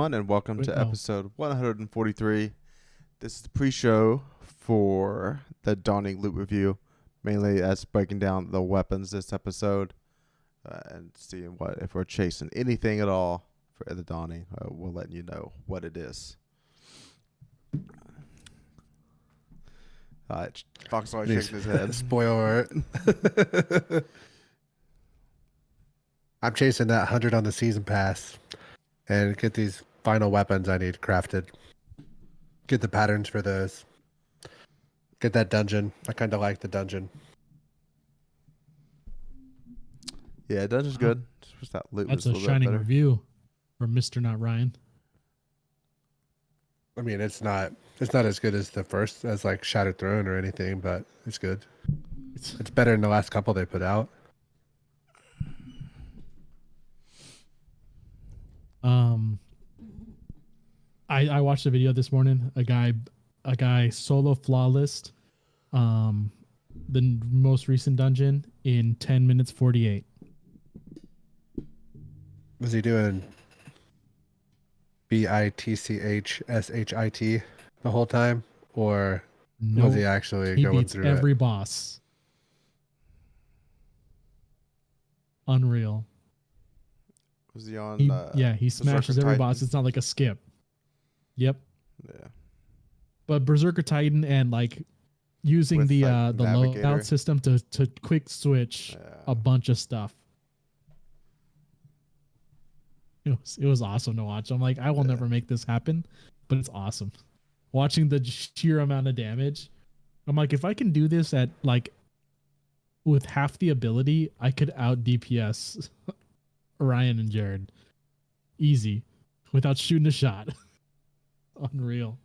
everyone, and welcome to episode 143. This is the pre-show for the Dawning Loot review, mainly as breaking down the weapons this episode and seeing what if we're chasing anything at all for the Dawning. We'll let you know what it is. Fox always shaking his head. Spoiler alert. I'm chasing that 100 on the season pass and get these final weapons I need crafted. Get the patterns for those. Get that dungeon. I kind of like the dungeon. Yeah, dungeon's good. Just that loot That's was a little shining bit better. review for Mr. Not Ryan. I mean, it's not as good as the first, as like Shattered Throne or anything, but it's good. It's better than the last couple they put out. I watched a video this morning. A guy solo flawless, the most recent dungeon in 10 minutes 48. Was he doing BITCHSHIT the whole time, or was he actually he going beats through every it? boss? Unreal. Was he on? He smashes every boss. It's not like a skip. Yep. Yeah. But Berserker Titan and like using With, the Navigator. loadout system to quick switch a bunch of stuff. It was awesome to watch. I'm like, I will never make this happen, but it's awesome. Watching the sheer amount of damage. I'm like, if I can do this at like with half the ability, I could out DPS Ryan and Jared. Easy. Without shooting a shot. Unreal.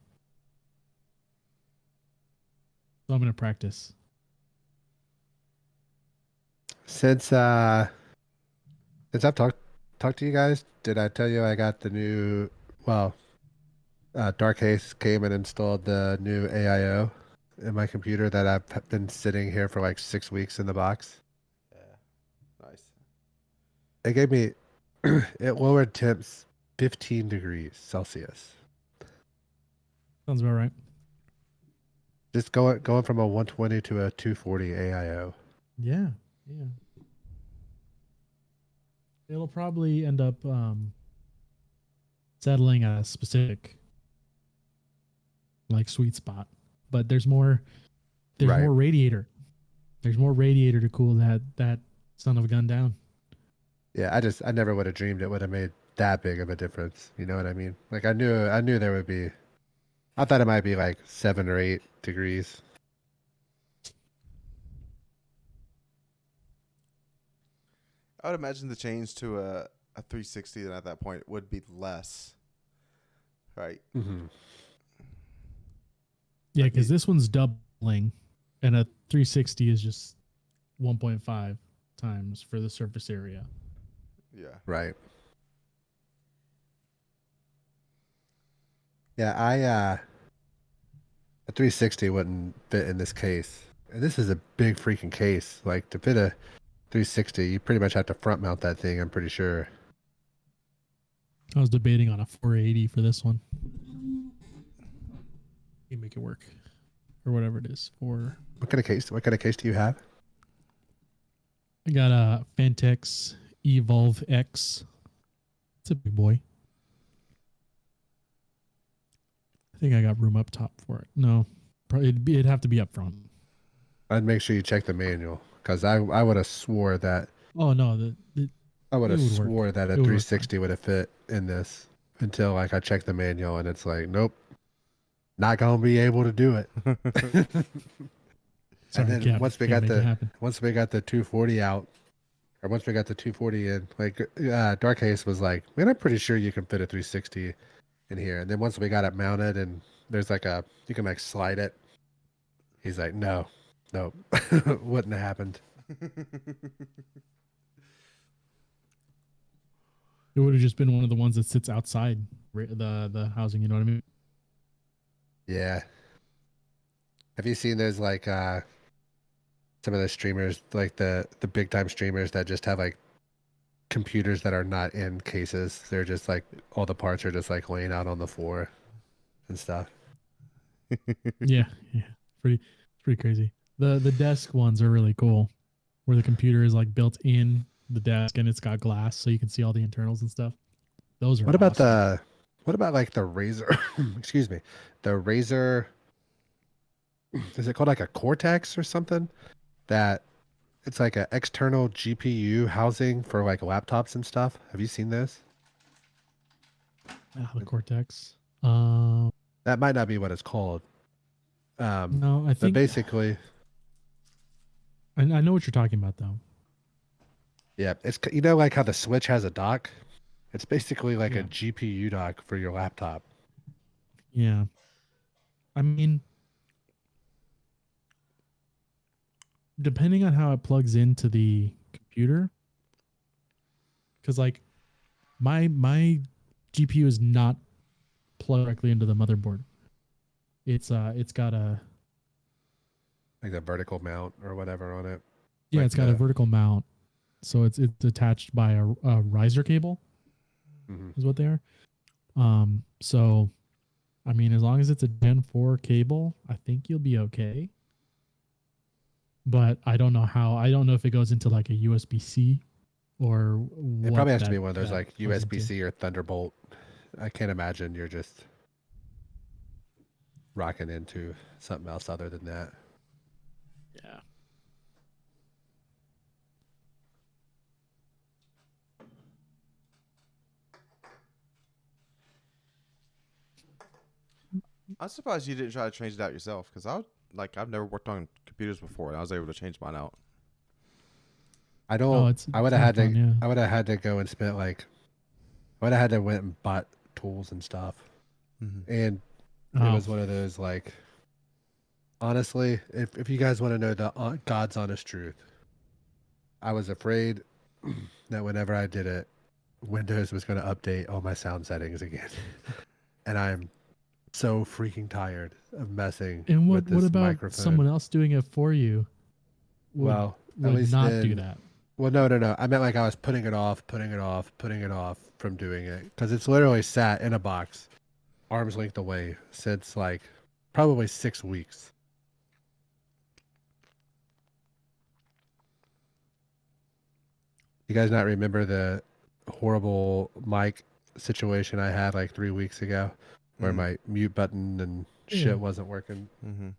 So I'm gonna practice. Since I've talked to you guys, did I tell you I got the new? Well, Dark Haze came and installed the new AIO in my computer that I've been sitting here for like 6 weeks in the box. Yeah. Nice. It gave me it lowered temps 15 degrees Celsius. Sounds about right. Just going from a 120 to a 240 AIO. Yeah. It'll probably end up settling a specific like sweet spot, but there's more radiator. There's more radiator to cool that son of a gun down. Yeah, I never would have dreamed it would have made that big of a difference. You know what I mean? Like I knew there would be. I thought it might be like 7 or 8 degrees. I would imagine the change to a 360 then at that point would be less. Right. Mm-hmm. Yeah, because this one's doubling, and a 360 is just 1.5 times for the surface area. Yeah. Right. Yeah, a 360 wouldn't fit in this case. And this is a big freaking case. Like to fit a 360, you pretty much have to front mount that thing, I'm pretty sure. I was debating on a 480 for this one. You make it work, or whatever it is. What kind of case do you have? I got a Fantex Evolve X. It's a big boy. I think I got room up top for it. No, probably it'd have to be up front. I'd make sure you check the manual, because I would have swore that. Oh no, I would have swore that a 360 would have fit in this until like I checked the manual and it's like, nope, not gonna be able to do it. Sorry, and then once we got the 240 out, or once we got the 240 in, like Dark Haze was like, man, I'm pretty sure you can fit a 360 in here. And then once we got it mounted and there's like you can like slide it. He's like, no, wouldn't have happened. It would have just been one of the ones that sits outside the housing. You know what I mean? Yeah. Have you seen there's like some of the streamers, like the big time streamers that just have like computers that are not in cases. They're just like all the parts are just like laying out on the floor and stuff. Yeah, pretty crazy. The desk ones are really cool, where the computer is like built in the desk and it's got glass so you can see all the internals and stuff. Those are What about awesome. what about like the Razer? Excuse me, the Razer. Is it called like a Cortex or something? That it's like an external GPU housing for like laptops and stuff. Have you seen this? The Cortex. That might not be what it's called. No, I But think basically, I know what you're talking about though. yeah, it's you know like how the Switch has a dock. It's basically like a Yeah. GPU dock for your laptop. Yeah. I mean, depending on how it plugs into the computer, because like my GPU is not plugged directly into the motherboard. It's got a Like the vertical mount or whatever on it. yeah, Like it's got a vertical mount, so it's attached by a riser cable Mhm. is what they are. So I mean, as long as it's a Gen 4 cable, I think you'll be okay. But I don't know how. I don't know if it goes into like a USB-C or It what probably has to that be one of those that like plugs into. USB-C or Thunderbolt. I can't imagine you're just rocking into something else other than that. Yeah. I'm surprised you didn't try to change it out yourself, because I've never worked on computers before, and I was able to change mine out. I Oh, don't. it's kind of fun. Yeah. I would have had to go and spend like. I would have had to went and bought tools and stuff, Mm-hmm. and it Oh, was one of those like. Honestly, if you guys want to know the God's honest truth, I was afraid that whenever I did it, Windows was going to update all my sound settings again, and I'm so freaking tired of messing and with what this about microphone. someone else doing it for you? Would Well, at would least not do then. that. Well, no. I meant like I was putting it off from doing it because it's literally sat in a box, arm's length away since like probably 6 weeks. You guys not remember the horrible mic situation I had like 3 weeks ago, where Mm-hmm. my mute button and Yeah. shit wasn't working? Mm-hmm.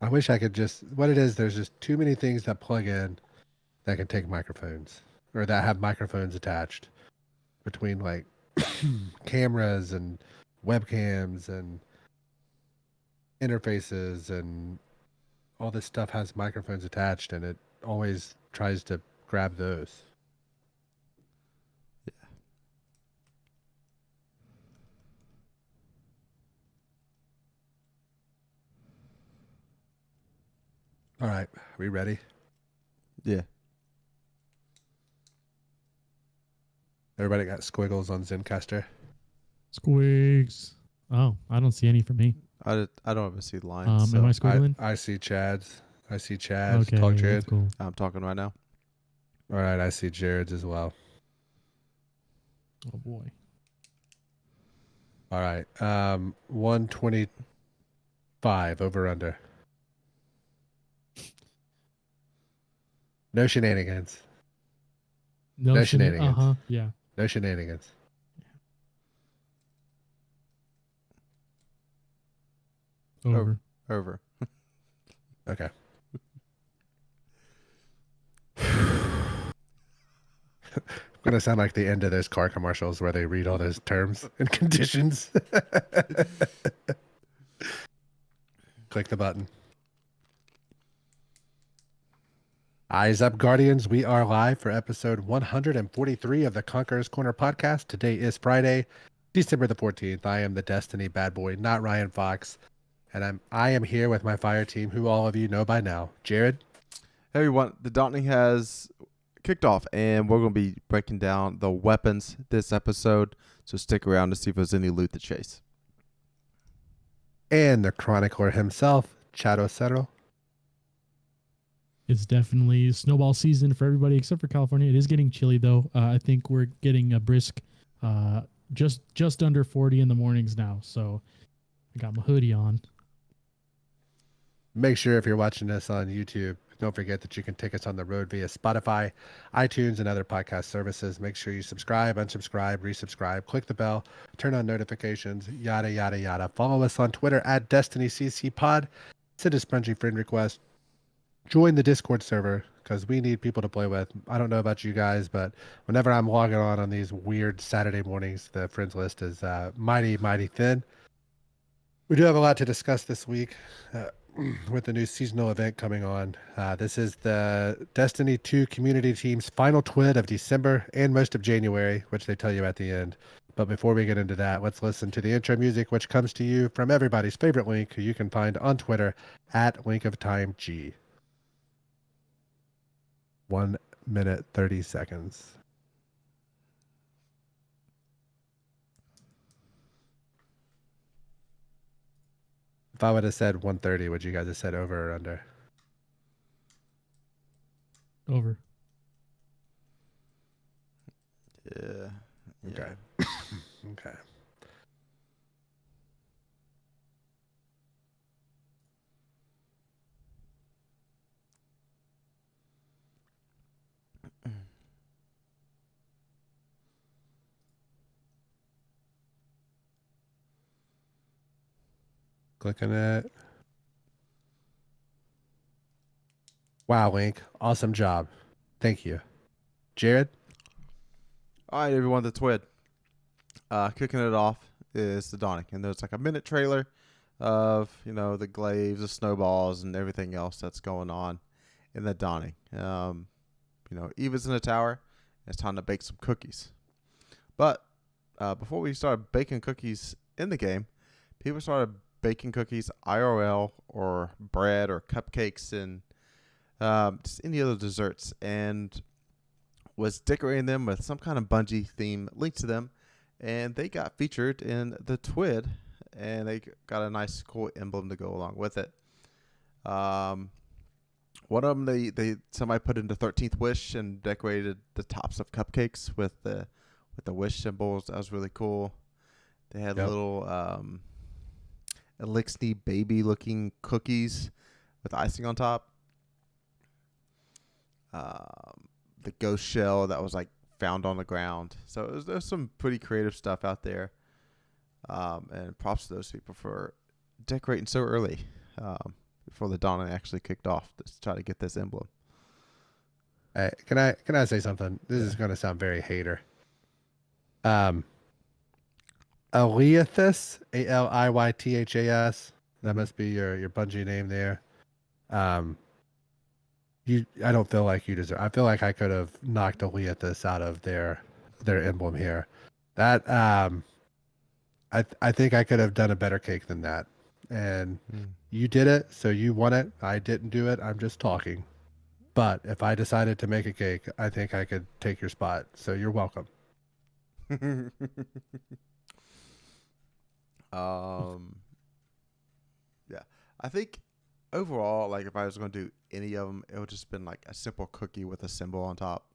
I wish I could just. What it is, there's just too many things that plug in that can take microphones or that have microphones attached between like cameras and webcams and interfaces and all this stuff has microphones attached and it always tries to grab those. All right, are we ready? Yeah. Everybody got squiggles on Zencaster? Squigs. Oh, I don't see any for me. I don't ever see lines, Am I so squiggling? I see Chad's. I see Chad's. Okay, Talk, that's Jared. cool. I'm talking right now. All right, I see Jared's as well. Oh boy. All right, 125 over under. No shenanigans. No shenanigans. Uh huh. Yeah. No shenanigans. Over. Over. Okay. Gonna sound like the end of those car commercials where they read all those terms and conditions. Click the button. Eyes up, Guardians. We are live for episode 143 of the Conqueror's Corner podcast. Today is Friday, December the 14th. I am the Destiny bad boy, not Ryan Fox. And I am here with my fire team, who all of you know by now. Jared. Hey everyone, the Daunting has kicked off, and we're going to be breaking down the weapons this episode. So stick around to see if there's any loot to chase. and the chronicler himself, chadocero. It's definitely snowball season for everybody except for California. It is getting chilly though. I think we're getting a brisk, just under 40 in the mornings now. So I got my hoodie on. Make sure if you're watching this on YouTube, don't forget that you can take us on the road via Spotify, iTunes, and other podcast services. Make sure you subscribe, unsubscribe, resubscribe, click the bell, turn on notifications, yada, yada, yada. Follow us on Twitter at DestinyCCPod. Send a spongy friend request. Join the Discord server because we need people to play with. I don't know about you guys, but whenever I'm logging on these weird Saturday mornings, the friends list is mighty, mighty thin. We do have a lot to discuss this week. With the new seasonal event coming on. This is the Destiny 2 community team's final twid of December and most of January, which they tell you at the end. But before we get into that, let's listen to the intro music, which comes to you from everybody's favorite Link, who you can find on Twitter at LinkOfTimeG. 1 minute, 30 seconds. If I would have said 130, would you guys have said over or under? Over. Yeah. Okay. Okay. Clicking it. Wow, Link. Awesome job. Thank you. Jared? All right, everyone, the twid. Kicking it off is the Dawning. And there's like a minute trailer of, the glaives, the snowballs, and everything else that's going on in the Dawning. Eva's in the tower. It's time to bake some cookies. But before we started baking cookies in the game, people started baking cookies IRL or bread or cupcakes and just any other desserts, and was decorating them with some kind of Bungie theme linked to them, and they got featured in the twid, and they got a nice cool emblem to go along with it. One of them somebody put into 13th wish and decorated the tops of cupcakes with the wish symbols. That was really cool. They had little Elixir baby looking cookies with icing on top. The ghost shell that was like found on the ground. So there's some pretty creative stuff out there. And props to those people for decorating so early before the Dawning actually kicked off to try to get this emblem. Hey, can I say something? This is going to sound very hater. Aliathus, Alythas. That must be your Bungie name there. I don't feel like you deserve. I feel like I could have knocked Aliathus out of their emblem here. That I think I could have done a better cake than that. And you did it, so you won it. I didn't do it. I'm just talking. But if I decided to make a cake, I think I could take your spot. So you're welcome. Yeah, I think overall, like if I was going to do any of them, it would just been like a simple cookie with a symbol on top.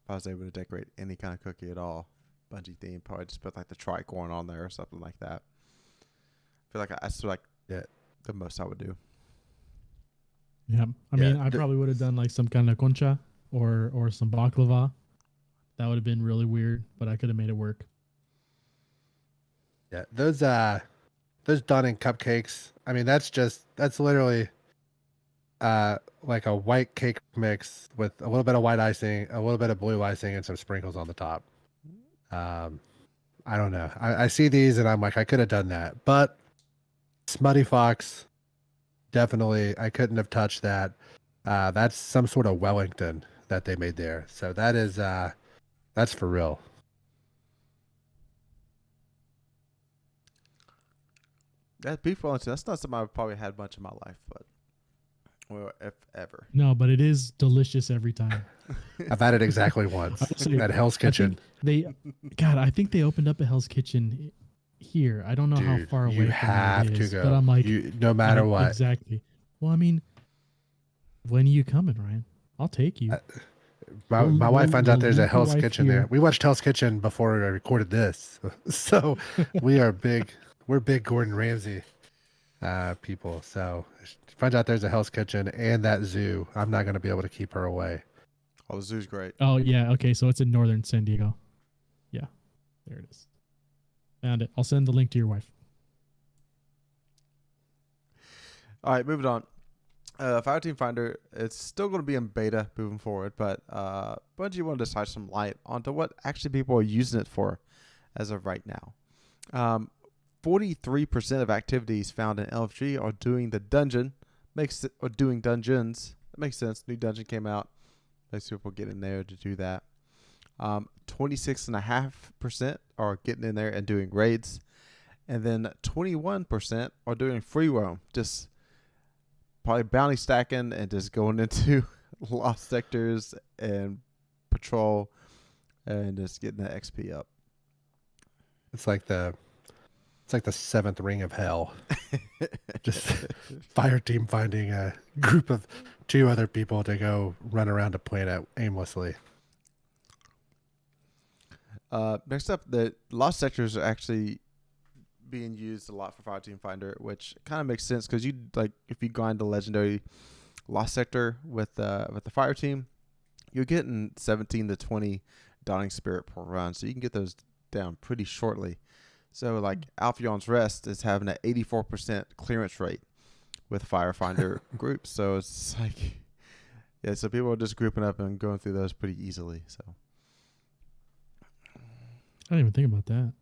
If I was able to decorate any kind of cookie at all, Bungie theme, probably just put like the tricorn on there or something like that. I feel like that's like the most I would do. Yeah, I mean, I probably would have done like some kind of concha or some baklava. That would have been really weird, but I could have made it work. Yeah, those Dawning cupcakes. I mean, that's literally like a white cake mix with a little bit of white icing, a little bit of blue icing, and some sprinkles on the top. I don't know. I see these and I'm like, I could have done that, but Smutty Fox, definitely, I couldn't have touched that. That's some sort of Wellington that they made there. So that is that's for real. That beef Wellington, that's not something I've probably had much in my life, but well, if ever. No, but it is delicious every time. I've had it exactly once at Hell's Kitchen. I think they opened up a Hell's Kitchen here. I don't know how Dude, far you away from you have it to is, go. but I'm like, No matter what. exactly. Well, I mean, when are you coming, Ryan? I'll take you. My wife finds out there's a leave your Hell's wife Kitchen here. there. We watched Hell's Kitchen before I recorded this, so we're big Gordon Ramsay people. So she finds out there's a Hell's Kitchen and that zoo. I'm not going to be able to keep her away. Oh, the zoo's great. Oh yeah, okay, so it's in northern San Diego. Yeah, there it is. Found it. I'll send the link to your wife. All right, moving on. Fireteam Finder, it's still going to be in beta moving forward, but Bungie wanted to shine some light onto what actually people are using it for as of right now. 43% of activities found in LFG are doing the dungeon, or doing dungeons. That makes sense. New dungeon came out. Most people get in there to do that. 26.5% are getting in there and doing raids, and then 21% are doing free roam, just probably bounty stacking and just going into lost sectors and patrol and just getting that XP up. It's like the seventh ring of hell. Just fire team finding a group of 2 other people to go run around a planet aimlessly. Next up, the lost sectors are actually being used a lot for Fireteam Finder, which kind of makes sense because you like if you grind the legendary lost sector with the fire team, you're getting 17 to 20 Dawning Spirit per run, so you can get those down pretty shortly. So like Alphion's Rest is having an 84% clearance rate with Firefinder groups, so it's like so people are just grouping up and going through those pretty easily. So I didn't even think about that.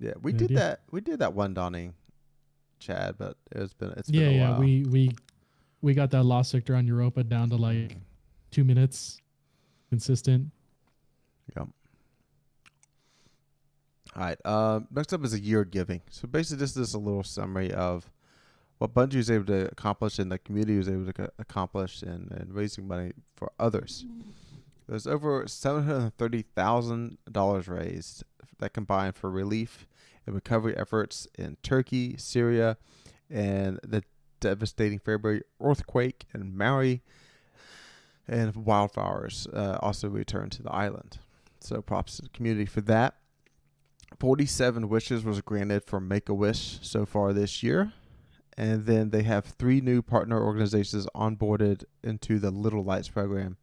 yeah, we Good did idea. that. We did that one Dawning, Chad, but it's been Yeah, a yeah. while. We got that lost sector on Europa down to like 2 minutes, consistent. Yep. All right. Next up is a year of giving. So basically, this is a little summary of what Bungie was able to accomplish and the community was able to accomplish and raising money for others. There's over $730,000 raised that combined for relief and recovery efforts in Turkey, Syria, and the devastating February earthquake in Maui, and wildfires also returned to the island. So props to the community for that. 47 wishes was granted for Make-A-Wish so far this year. And then they have 3 new partner organizations onboarded into the Little Lights program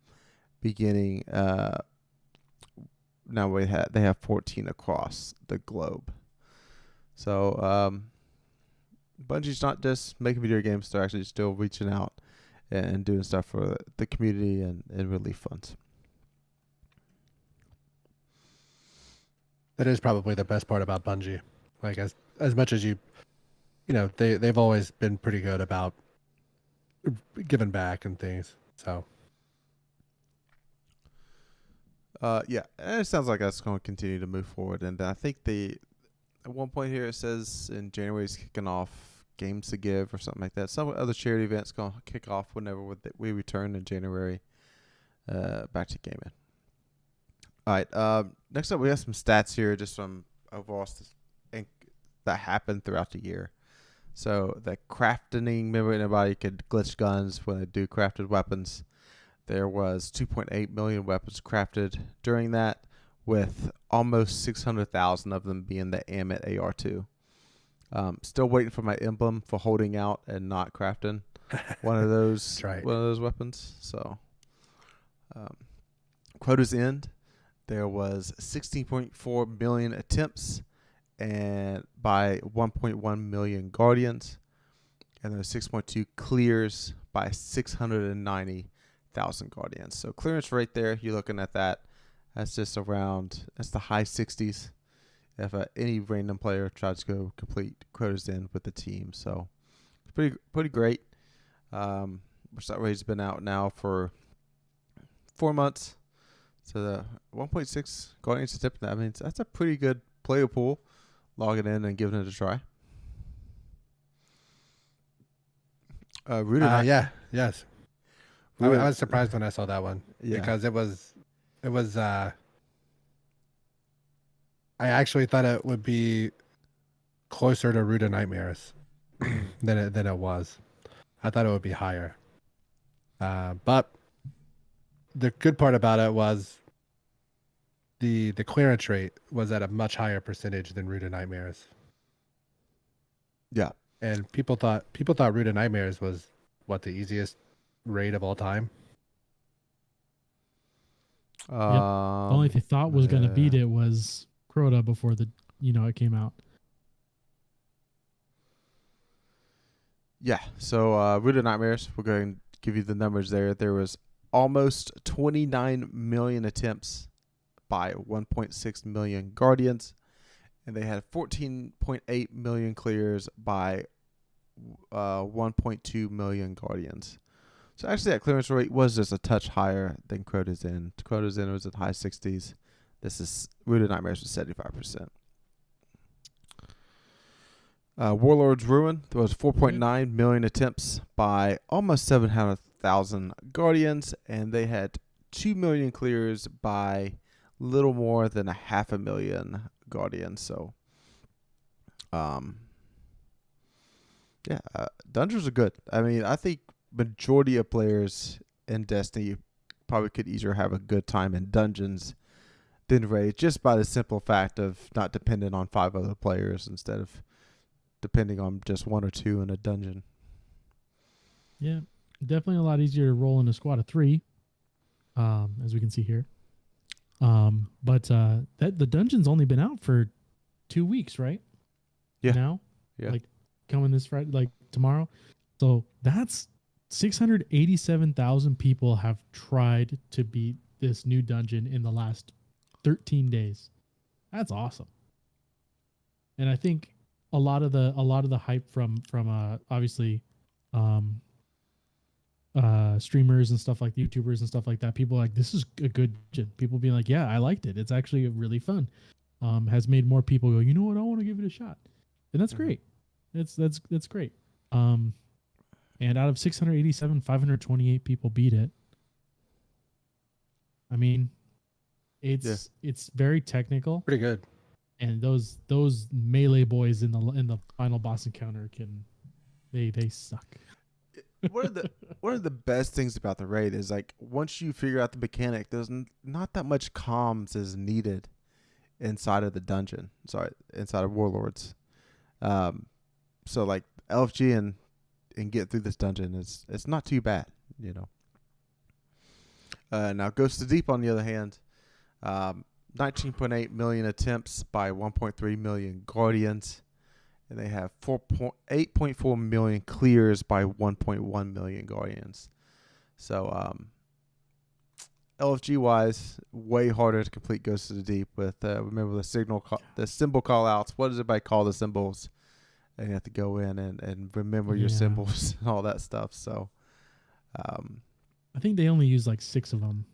beginning now they have 14 across the globe. So Bungie's not just making video games, they're actually still reaching out and doing stuff for the community and relief funds. That is probably the best part about Bungie. Like as much as they've always been pretty good about giving back and things. So yeah, and it sounds like that's going to continue to move forward. And I think at one point here it says in January is kicking off Games to Give or something like that. Some other charity events going to kick off whenever we return in January back to gaming. All right. Next up, we have some stats here, just some overall that happened throughout the year. So the crafting, remember anybody could glitch guns when they do crafted weapons. There was 2.8 million weapons crafted during that, with almost 600,000 of them being the Amit AR2. Still waiting for my emblem for holding out and not crafting one of those right. one of those weapons. So quota's end. There was 16.4 million attempts and by 1.1 million guardians, and there was 6.2 clears by 690,000 guardians. So clearance rate there, you're looking at that. That's just around, that's the high 60s. If any random player tries to go complete quotas in with the team, so pretty great. Which that rate's been out now for 4 months. So the 1.6 guardians to tip, that means that's a pretty good player pool. Logging in and giving it a try. Rooted. Yes. I was surprised when I saw that one because it was. I actually thought it would be closer to Root of Nightmares than it was. I thought it would be higher. But the good part about it was the clearance rate was at a much higher percentage than Root of Nightmares. Yeah. And people thought Root of Nightmares was the easiest raid of all time. The only they thought was going to beat it was Crota before it came out. Yeah. So Root of Nightmares, we're going to give you the numbers there. There was almost 29 million attempts by 1.6 million Guardians, and they had 14.8 million clears by 1.2 million Guardians. So actually that clearance rate was just a touch higher than Crota's Inn. Crota's Inn was at high 60s. This is Root of Nightmares was 75%. Warlord's Ruin, there was 4.9 million attempts by almost 700,000 Guardians, and they had 2 million clears by little more than 500,000 Guardians. So, dungeons are good. I mean, I think majority of players in Destiny probably could easier have a good time in dungeons than raid, just by the simple fact of not depending on 5 other players instead of depending on just 1 or 2 in a dungeon. Yeah, definitely a lot easier to roll in a squad of 3, as we can see here. But the dungeon's only been out for 2 weeks, right? Yeah. Now, Yeah. like coming this Friday, like tomorrow. So that's 687,000 people have tried to beat this new dungeon in the last 13 days. That's awesome. And I think a lot of the hype from obviously streamers and stuff like YouTubers and stuff like that, people are like, this is a good dungeon. People being like, yeah, I liked it. It's actually really fun. Has made more people go, you know what, I want to give it a shot. And that's great. That's great. And out of 687, 528 people beat it. I mean, it's very technical. Pretty good. And those melee boys in the final boss encounter they suck. One of the best things about the raid is, like, once you figure out the mechanic, there's not that much comms is needed inside of the dungeon. Sorry, inside of Warlords. So like LFG and get through this dungeon it's not too bad, you know. Now Ghost of Deep, on the other hand, 19.8 million attempts by 1.3 million Guardians, and they have 8.4 million clears by 1.1 million Guardians. So LFG wise, way harder to complete Ghost of the Deep with remember the symbol call outs. What does everybody call the symbols? And you have to go in and remember your symbols and all that stuff. So I think they only use like 6 of them,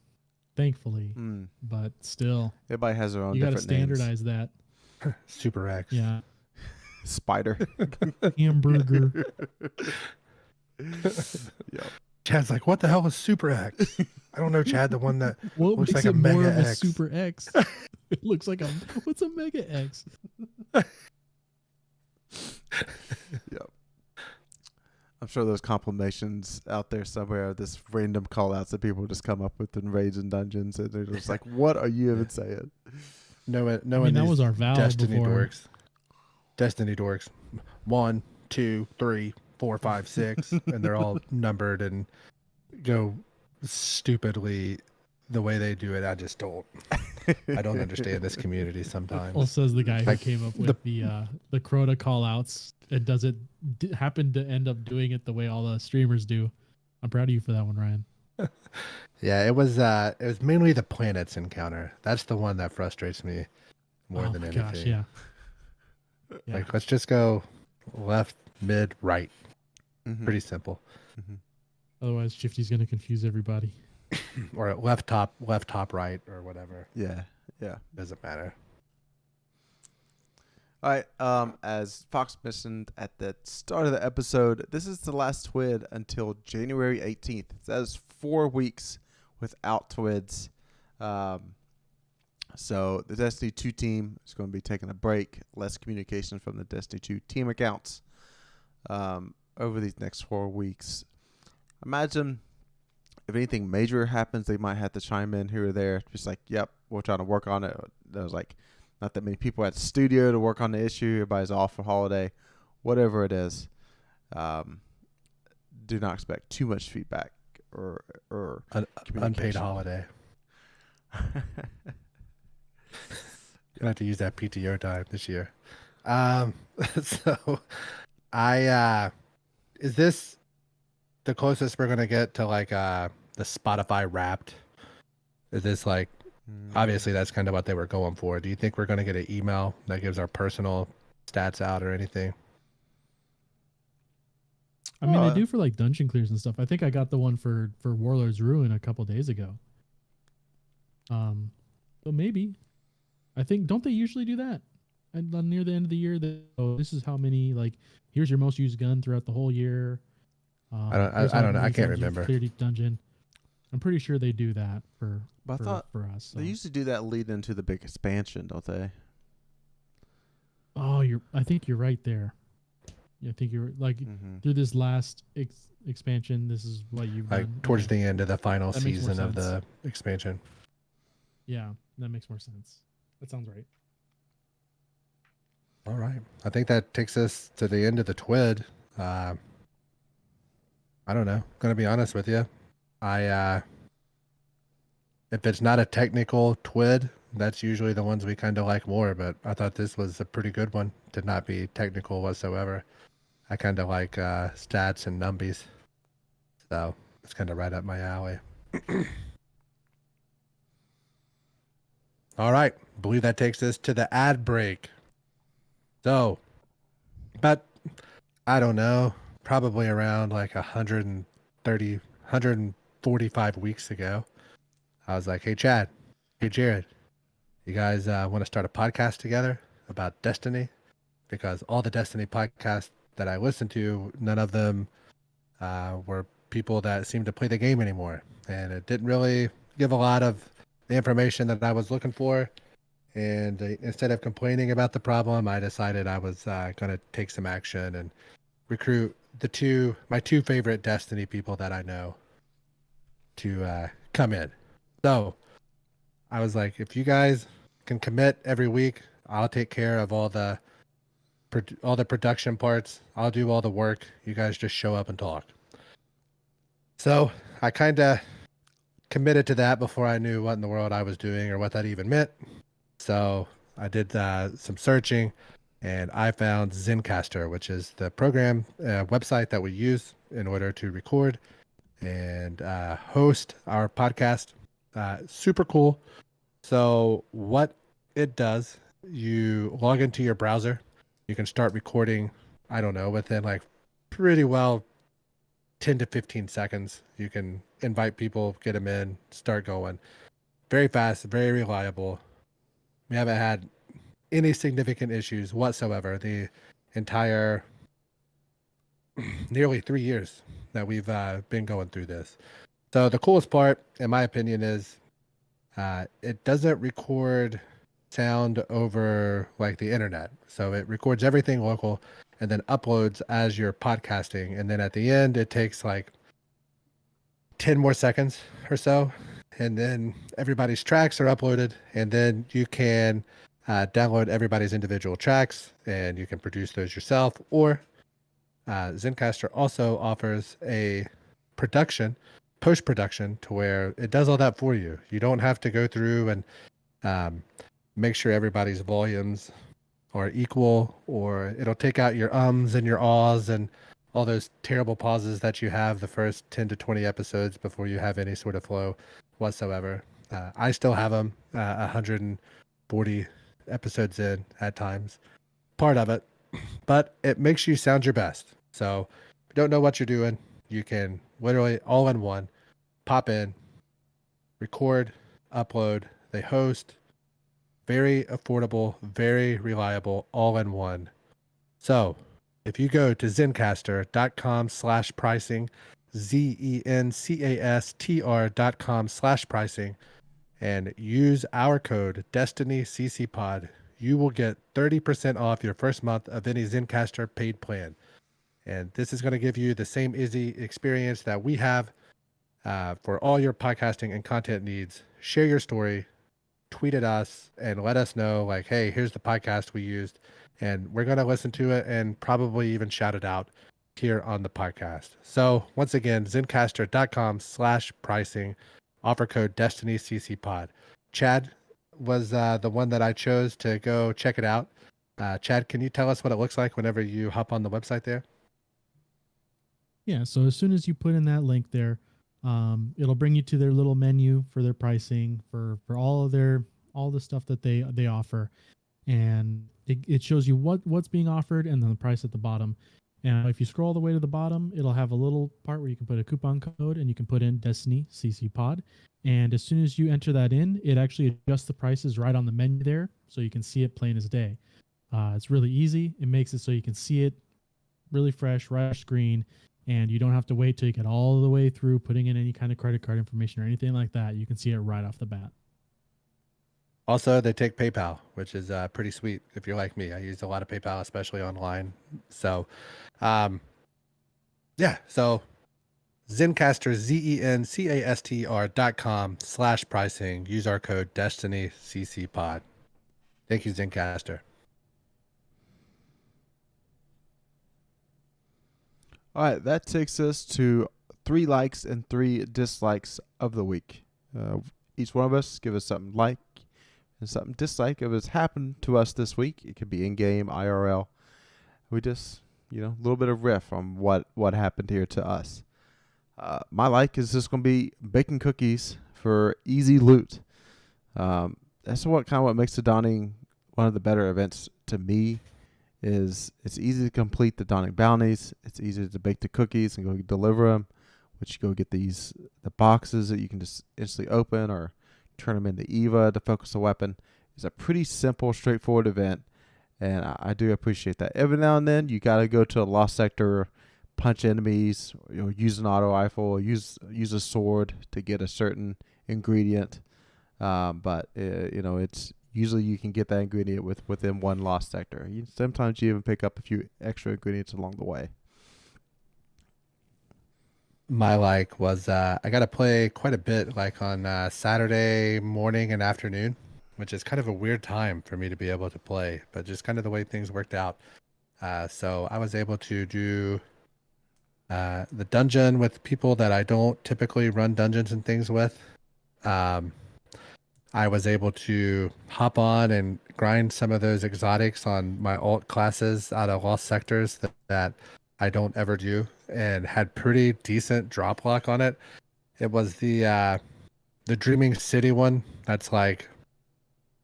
thankfully. But still, everybody has their own. You got to different standardize names. that. Super X. Yeah. Spider. Hamburger. Yep. Chad's like, what the hell is Super X? I don't know, Chad. The one that What looks makes like a it more Mega of a X. Super X? It looks like what's a Mega X? Yep. I'm sure there's compilations out there somewhere of this random call outs that people just come up with in raids and dungeons, and they're just like, what are you even saying? No, I mean, that was our Val Destiny before. dorks. Destiny dorks. 1, 2, 3, 4, 5, 6, and they're all numbered and go stupidly the way they do it. I just don't. I don't understand this community sometimes. Well, says the guy who Like, came up with the Crota call outs and does it happen to end up doing it the way all the streamers do. I'm proud of you for that one, Ryan. Yeah, it was mainly the planets encounter. That's the one that frustrates me more than anything. Gosh, yeah. Like, let's just go left, mid, right. Mm-hmm. Pretty simple. Mm-hmm. Otherwise, Shifty's going to confuse everybody. Or left top, right, or whatever. Yeah. Doesn't matter. All right. As Fox mentioned at the start of the episode, this is the last TWID until January 18th. That is 4 weeks without TWIDs. So the Destiny 2 team is going to be taking a break, less communication from the Destiny 2 team accounts over these next 4 weeks. Imagine if anything major happens, they might have to chime in here or there. Just like, yep, we're trying to work on it. There's like not that many people at the studio to work on the issue. Everybody's off for holiday, whatever it is. Do not expect too much feedback or unpaid holiday. Gonna have to use that PTO time this year. So is this the closest we're gonna get to like the Spotify Wrapped? Is this like obviously that's kind of what they were going for? Do you think we're gonna get an email that gives our personal stats out or anything? I mean, they do for like dungeon clears and stuff. I think I got the one for Warlord's Ruin a couple days ago. So maybe. I think, don't they usually do that? And near the end of the year, this is how many, like, here's your most used gun throughout the whole year. I don't know. I can't remember. Cleared each dungeon. I'm pretty sure they do that for us. So. They usually do that lead into the big expansion, don't they? Oh, I think you're right there. I think you're like through this last expansion. This is what you've like done. Towards the end of the final season of the expansion. Yeah, that makes more sense. That sounds right. All right. I think that takes us to the end of the TWID. I don't know. Gonna be honest with you. If it's not a technical TWID, that's usually the ones we kind of like more, but I thought this was a pretty good one to not be technical whatsoever. I kind of like stats and numbies. So it's kind of right up my alley. All right. I believe that takes us to the ad break. So, but I don't know, probably around like 130, 145 weeks ago, I was like, hey, Chad, hey, Jared, you guys want to start a podcast together about Destiny? Because all the Destiny podcasts that I listened to, none of them were people that seemed to play the game anymore. And it didn't really give a lot of the information that I was looking for. And instead of complaining about the problem, I decided I was going to take some action and recruit my two favorite Destiny people that I know to come in. So I was like, if you guys can commit every week, I'll take care of all the production parts. I'll do all the work. You guys just show up and talk. So I kind of committed to that before I knew what in the world I was doing or what that even meant. So I did some searching, and I found Zencastr, which is the program website that we use in order to record and host our podcast. Super cool. So what it does, you log into your browser. You can start recording, I don't know, within like pretty well 10 to 15 seconds. You can invite people, get them in, start going. Very fast, very reliable. We haven't had any significant issues whatsoever the entire nearly 3 years that we've been going through this. So the coolest part, in my opinion, is it doesn't record sound over like the internet. So it records everything local and then uploads as you're podcasting. And then at the end, it takes like 10 more seconds or so. And then everybody's tracks are uploaded. And then you can download everybody's individual tracks and you can produce those yourself. Or Zencastr also offers a post-production to where it does all that for you. You don't have to go through and make sure everybody's volumes are equal, or it'll take out your ums and your ahs and all those terrible pauses that you have the first 10 to 20 episodes before you have any sort of flow whatsoever. I still have them 140 episodes in at times, part of it, but it makes you sound your best. So if you don't know what you're doing, you can literally all in one, pop in, record, upload, they host. Very affordable, very reliable, all in one. So if you go to zencastr.com/pricing, ZENCASTR.com/pricing, and use our code DestinyCCPod. You will get 30% off your first month of any Zencastr paid plan. And this is going to give you the same easy experience that we have for all your podcasting and content needs. Share your story, tweet at us, and let us know, like, hey, here's the podcast we used. And we're going to listen to it and probably even shout it out here on the podcast. So once again, zencastr.com/pricing, offer code DestinyCCPod. Chad was the one that I chose to go check it out. Chad, can you tell us what it looks like whenever you hop on the website there? Yeah, so as soon as you put in that link there, it'll bring you to their little menu for their pricing for all the stuff that they offer, and it shows you what's being offered and then the price at the bottom. And if you scroll all the way to the bottom, it'll have a little part where you can put a coupon code and you can put in Destiny CC Pod. And as soon as you enter that in, it actually adjusts the prices right on the menu there, so you can see it plain as day. It's really easy. It makes it so you can see it really fresh, right off screen. And you don't have to wait till you get all the way through putting in any kind of credit card information or anything like that. You can see it right off the bat. Also, they take PayPal, which is pretty sweet if you're like me. I use a lot of PayPal, especially online. So, yeah. So, Zencastr, ZENCASTR.com/pricing. Use our code DestinyCCPod. Thank you, Zencastr. All right, that takes us to 3 likes and 3 dislikes of the week. Each one of us give us something like and something dislike if it's happened to us this week. It could be in-game, IRL. We just, a little bit of riff on what happened here to us. My like is just going to be baking cookies for easy loot. That's what makes the Dawning one of the better events to me. Is it's easy to complete the Dawning bounties. It's easy to bake the cookies and go deliver them, which you go get the boxes that you can just instantly open or turn them into EVA to focus the weapon. It's a pretty simple, straightforward event, and I do appreciate that. Every now and then, you got to go to a lost sector, punch enemies, use an auto rifle, use a sword to get a certain ingredient. But it's usually you can get that ingredient within one lost sector. Sometimes you even pick up a few extra ingredients along the way. My like was I got to play quite a bit like on Saturday morning and afternoon, which is kind of a weird time for me to be able to play, but just kind of the way things worked out. So I was able to do the dungeon with people that I don't typically run dungeons and things with. I was able to hop on and grind some of those exotics on my alt classes out of lost sectors that I don't ever do, and had pretty decent drop lock on it. It was the Dreaming City one. That's like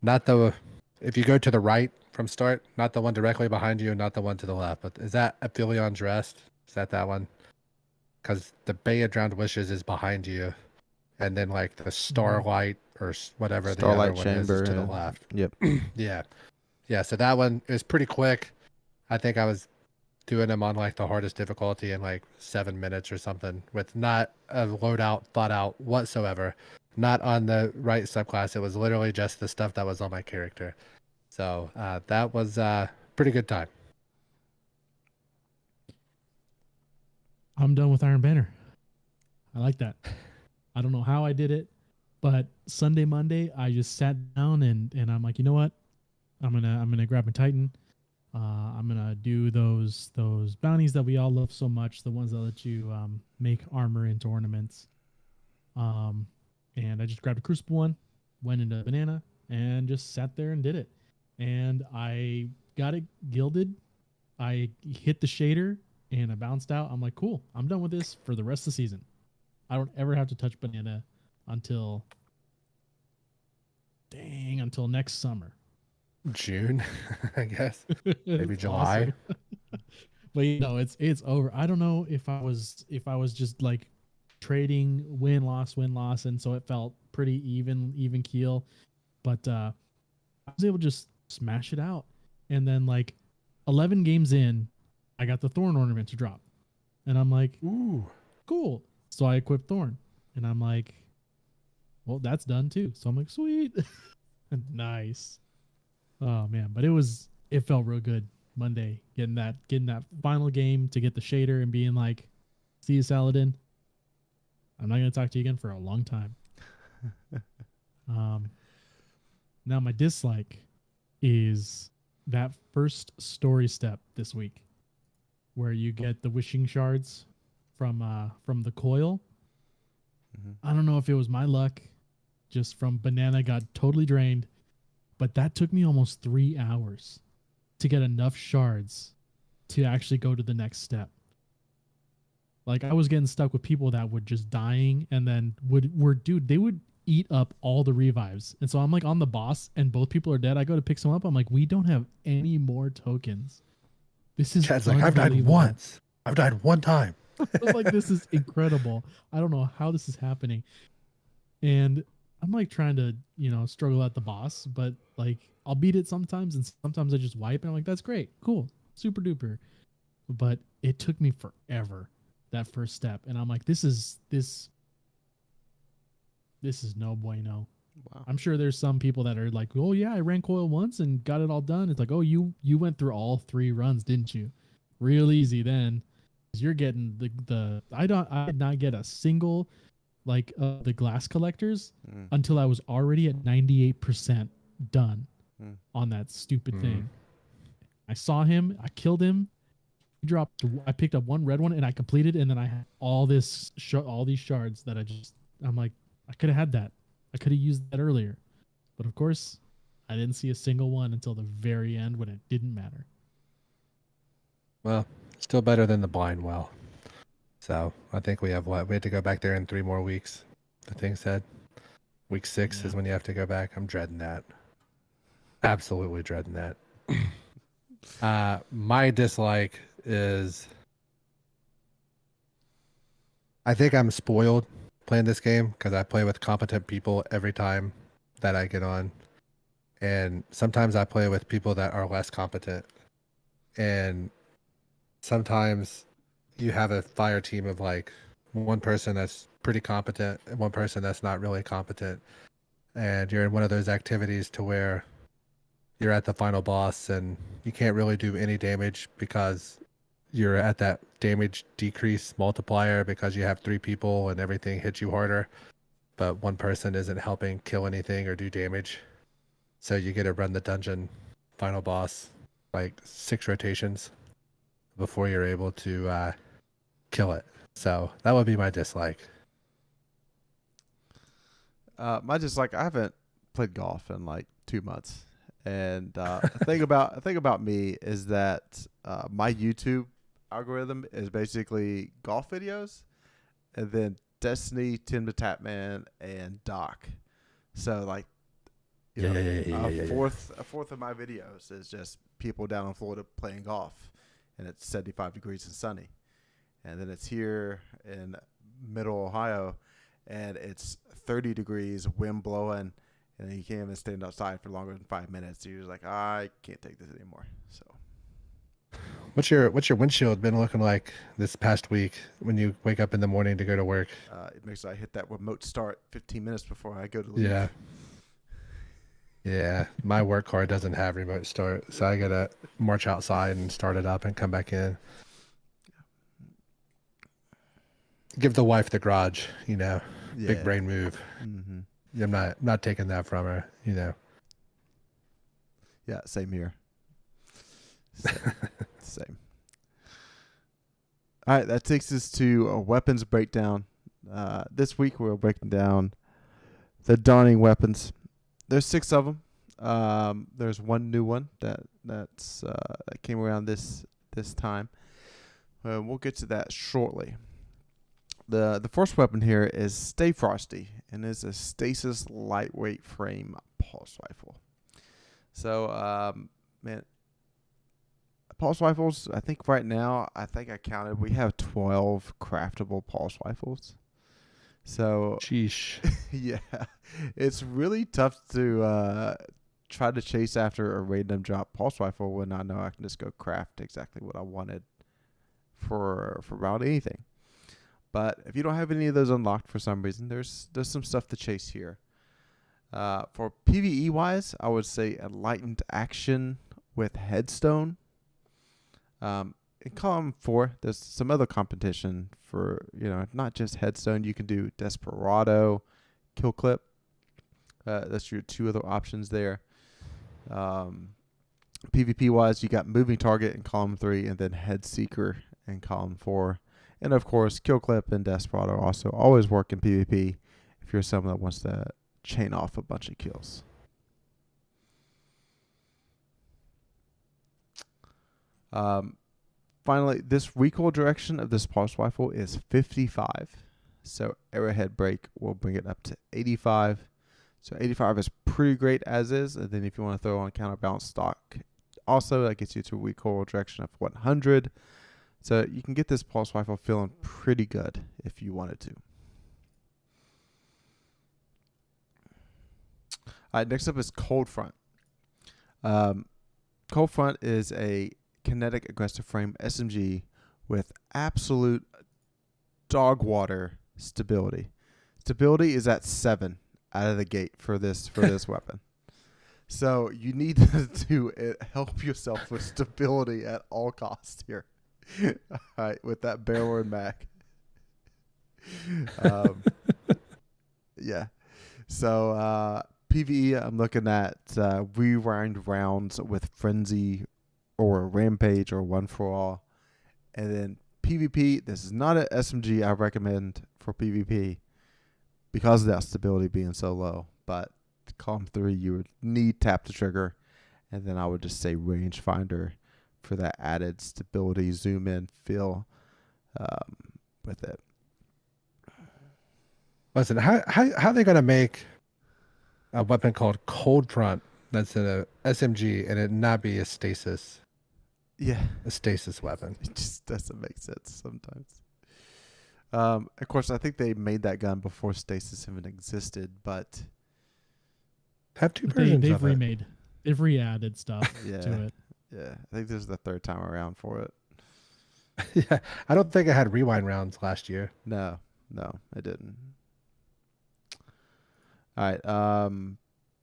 not if you go to the right from start, not the one directly behind you, and not the one to the left. But is that Aphilion's Rest? Is that one? Because the Bay of Drowned Wishes is behind you, and then like the Starlight or whatever Starlight the other one Chamber is to the left. Yep. Yeah. So that one is pretty quick. I think I was doing them on like the hardest difficulty in like 7 minutes or something, with not a loadout thought out whatsoever. Not on the right subclass. It was literally just the stuff that was on my character. So that was a pretty good time. I'm done with Iron Banner. I like that. I don't know how I did it, but Sunday, Monday, I just sat down and I'm like, you know what? I'm gonna grab my Titan. I'm gonna do those bounties that we all love so much, the ones that let you make armor into ornaments. And I just grabbed a Crucible one, went into Banana, and just sat there and did it. And I got it gilded. I hit the shader and I bounced out. I'm like, cool. I'm done with this for the rest of the season. I don't ever have to touch Banana until next summer. June, I guess. Maybe July. But it's over. I don't know if I was just like trading win loss, and so it felt pretty even keel. But I was able to just smash it out. And then like 11 games in, I got the Thorn ornament to drop. And I'm like, ooh, cool. So I equipped Thorn. And I'm like, well, that's done too. So I'm like, sweet. Nice. Oh man, but it felt real good Monday getting that final game to get the shader and being like, see you, Saladin. I'm not gonna talk to you again for a long time. um Now my dislike is that first story step this week where you get the wishing shards from the coil. I don't know if it was my luck, just from banana got totally drained, but that took me almost 3 hours to get enough shards to actually go to the next step. Like I was getting stuck with people that would just dying and then they would eat up all the revives. And so I'm like on the boss and both people are dead. I go to pick some up. I'm like, we don't have any more tokens. This is Chad's like, I've died once. I've died one time. I'm like, this is incredible. I don't know how this is happening. And I'm like trying to, struggle at the boss, but like I'll beat it sometimes and sometimes I just wipe and I'm like, that's great. Cool. Super duper. But it took me forever, that first step. And I'm like, this is no bueno. Wow. I'm sure there's some people that are like, oh yeah, I ran coil once and got it all done. It's like, oh, you went through all 3 runs, didn't you? Real easy then. You're getting I did not get a single the glass collectors until I was already at 98% done on that stupid thing. I saw him, I killed him. I picked up one red one and I completed, and then I had all these shards that I'm like, I could have had that. I could have used that earlier. But of course, I didn't see a single one until the very end when it didn't matter. Well, still better than the blind well. So I think we have we have to go back there in 3 more weeks. The thing said week 6 is when you have to go back. I'm dreading that. Absolutely dreading that. My dislike is I think I'm spoiled playing this game because I play with competent people every time that I get on. And sometimes I play with people that are less competent. And sometimes you have a fire team of like one person that's pretty competent and one person that's not really competent. And you're in one of those activities to where you're at the final boss and you can't really do any damage because you're at that damage decrease multiplier because you have 3 people and everything hits you harder, but one person isn't helping kill anything or do damage. So you get to run the dungeon final boss like 6 rotations before you're able to kill it. So that would be my dislike. My dislike, I haven't played golf in like 2 months. And the thing about me is that my YouTube algorithm is basically golf videos, and then Destiny, Tim the Tatman, and Doc. So like, a fourth of my videos is just people down in Florida playing golf, and it's 75 degrees and sunny. And then it's here in middle Ohio, and it's 30 degrees, wind blowing. And you can't even stand outside for longer than 5 minutes. You're just like, I can't take this anymore. So, what's your windshield been looking like this past week when you wake up in the morning to go to work? it makes sure I hit that remote start 15 minutes before I go to leave. Yeah. My work car doesn't have remote start, so I gotta march outside and start it up and come back in. Give the wife the garage, big brain move. Mm-hmm. I'm not taking that from her, Yeah, same here. Same. All right, that takes us to a weapons breakdown. This week we're breaking down the Dawning weapons. There's 6 of them. There's one new one that came around this time. We'll get to that shortly. The first weapon here is Stay Frosty, and is a stasis lightweight frame pulse rifle. So, pulse rifles, I think right now, I counted, we have 12 craftable pulse rifles. So, sheesh. Yeah, it's really tough to try to chase after a random drop pulse rifle when I know I can just go craft exactly what I wanted for about anything. But if you don't have any of those unlocked for some reason, there's some stuff to chase here. For PvE wise, I would say Enlightened Action with Headstone. In column 4, there's some other competition for, not just Headstone. You can do Desperado, Kill Clip. That's your 2 other options there. PvP wise, you got Moving Target in column 3, and then Head Seeker in column 4. And of course, Kill Clip and Desperado also always work in PvP if you're someone that wants to chain off a bunch of kills. Finally, this recoil direction of this pulse rifle is 55. So arrowhead break will bring it up to 85. So 85 is pretty great as is. And then if you want to throw on counterbalance stock, also that gets you to a recoil direction of 100. So you can get this pulse rifle feeling pretty good if you wanted to. All right, next up is Cold Front. Cold Front is a kinetic aggressive frame SMG with absolute dog water stability. Stability is at 7 out of the gate for this weapon. So you need to help yourself with stability at all costs here. All right, with that barrel and mag. Yeah. So PvE, I'm looking at rewind rounds with Frenzy or Rampage or One for All. And then PvP, this is not an SMG I recommend for PvP because of that stability being so low. But column 3, you would need Tap the Trigger. And then I would just say Rangefinder for that added stability, zoom in feel with it. Listen, how are they going to make a weapon called Cold Front that's in a SMG and it not be a stasis? Yeah. A stasis weapon. It just doesn't make sense sometimes. Of course, I think they made that gun before stasis even existed, but have 2 versions they've of remade. They've re-added stuff to it. Yeah, I think this is the 3rd time around for it. Yeah, I don't think it had rewind rounds last year. No, it didn't. All right.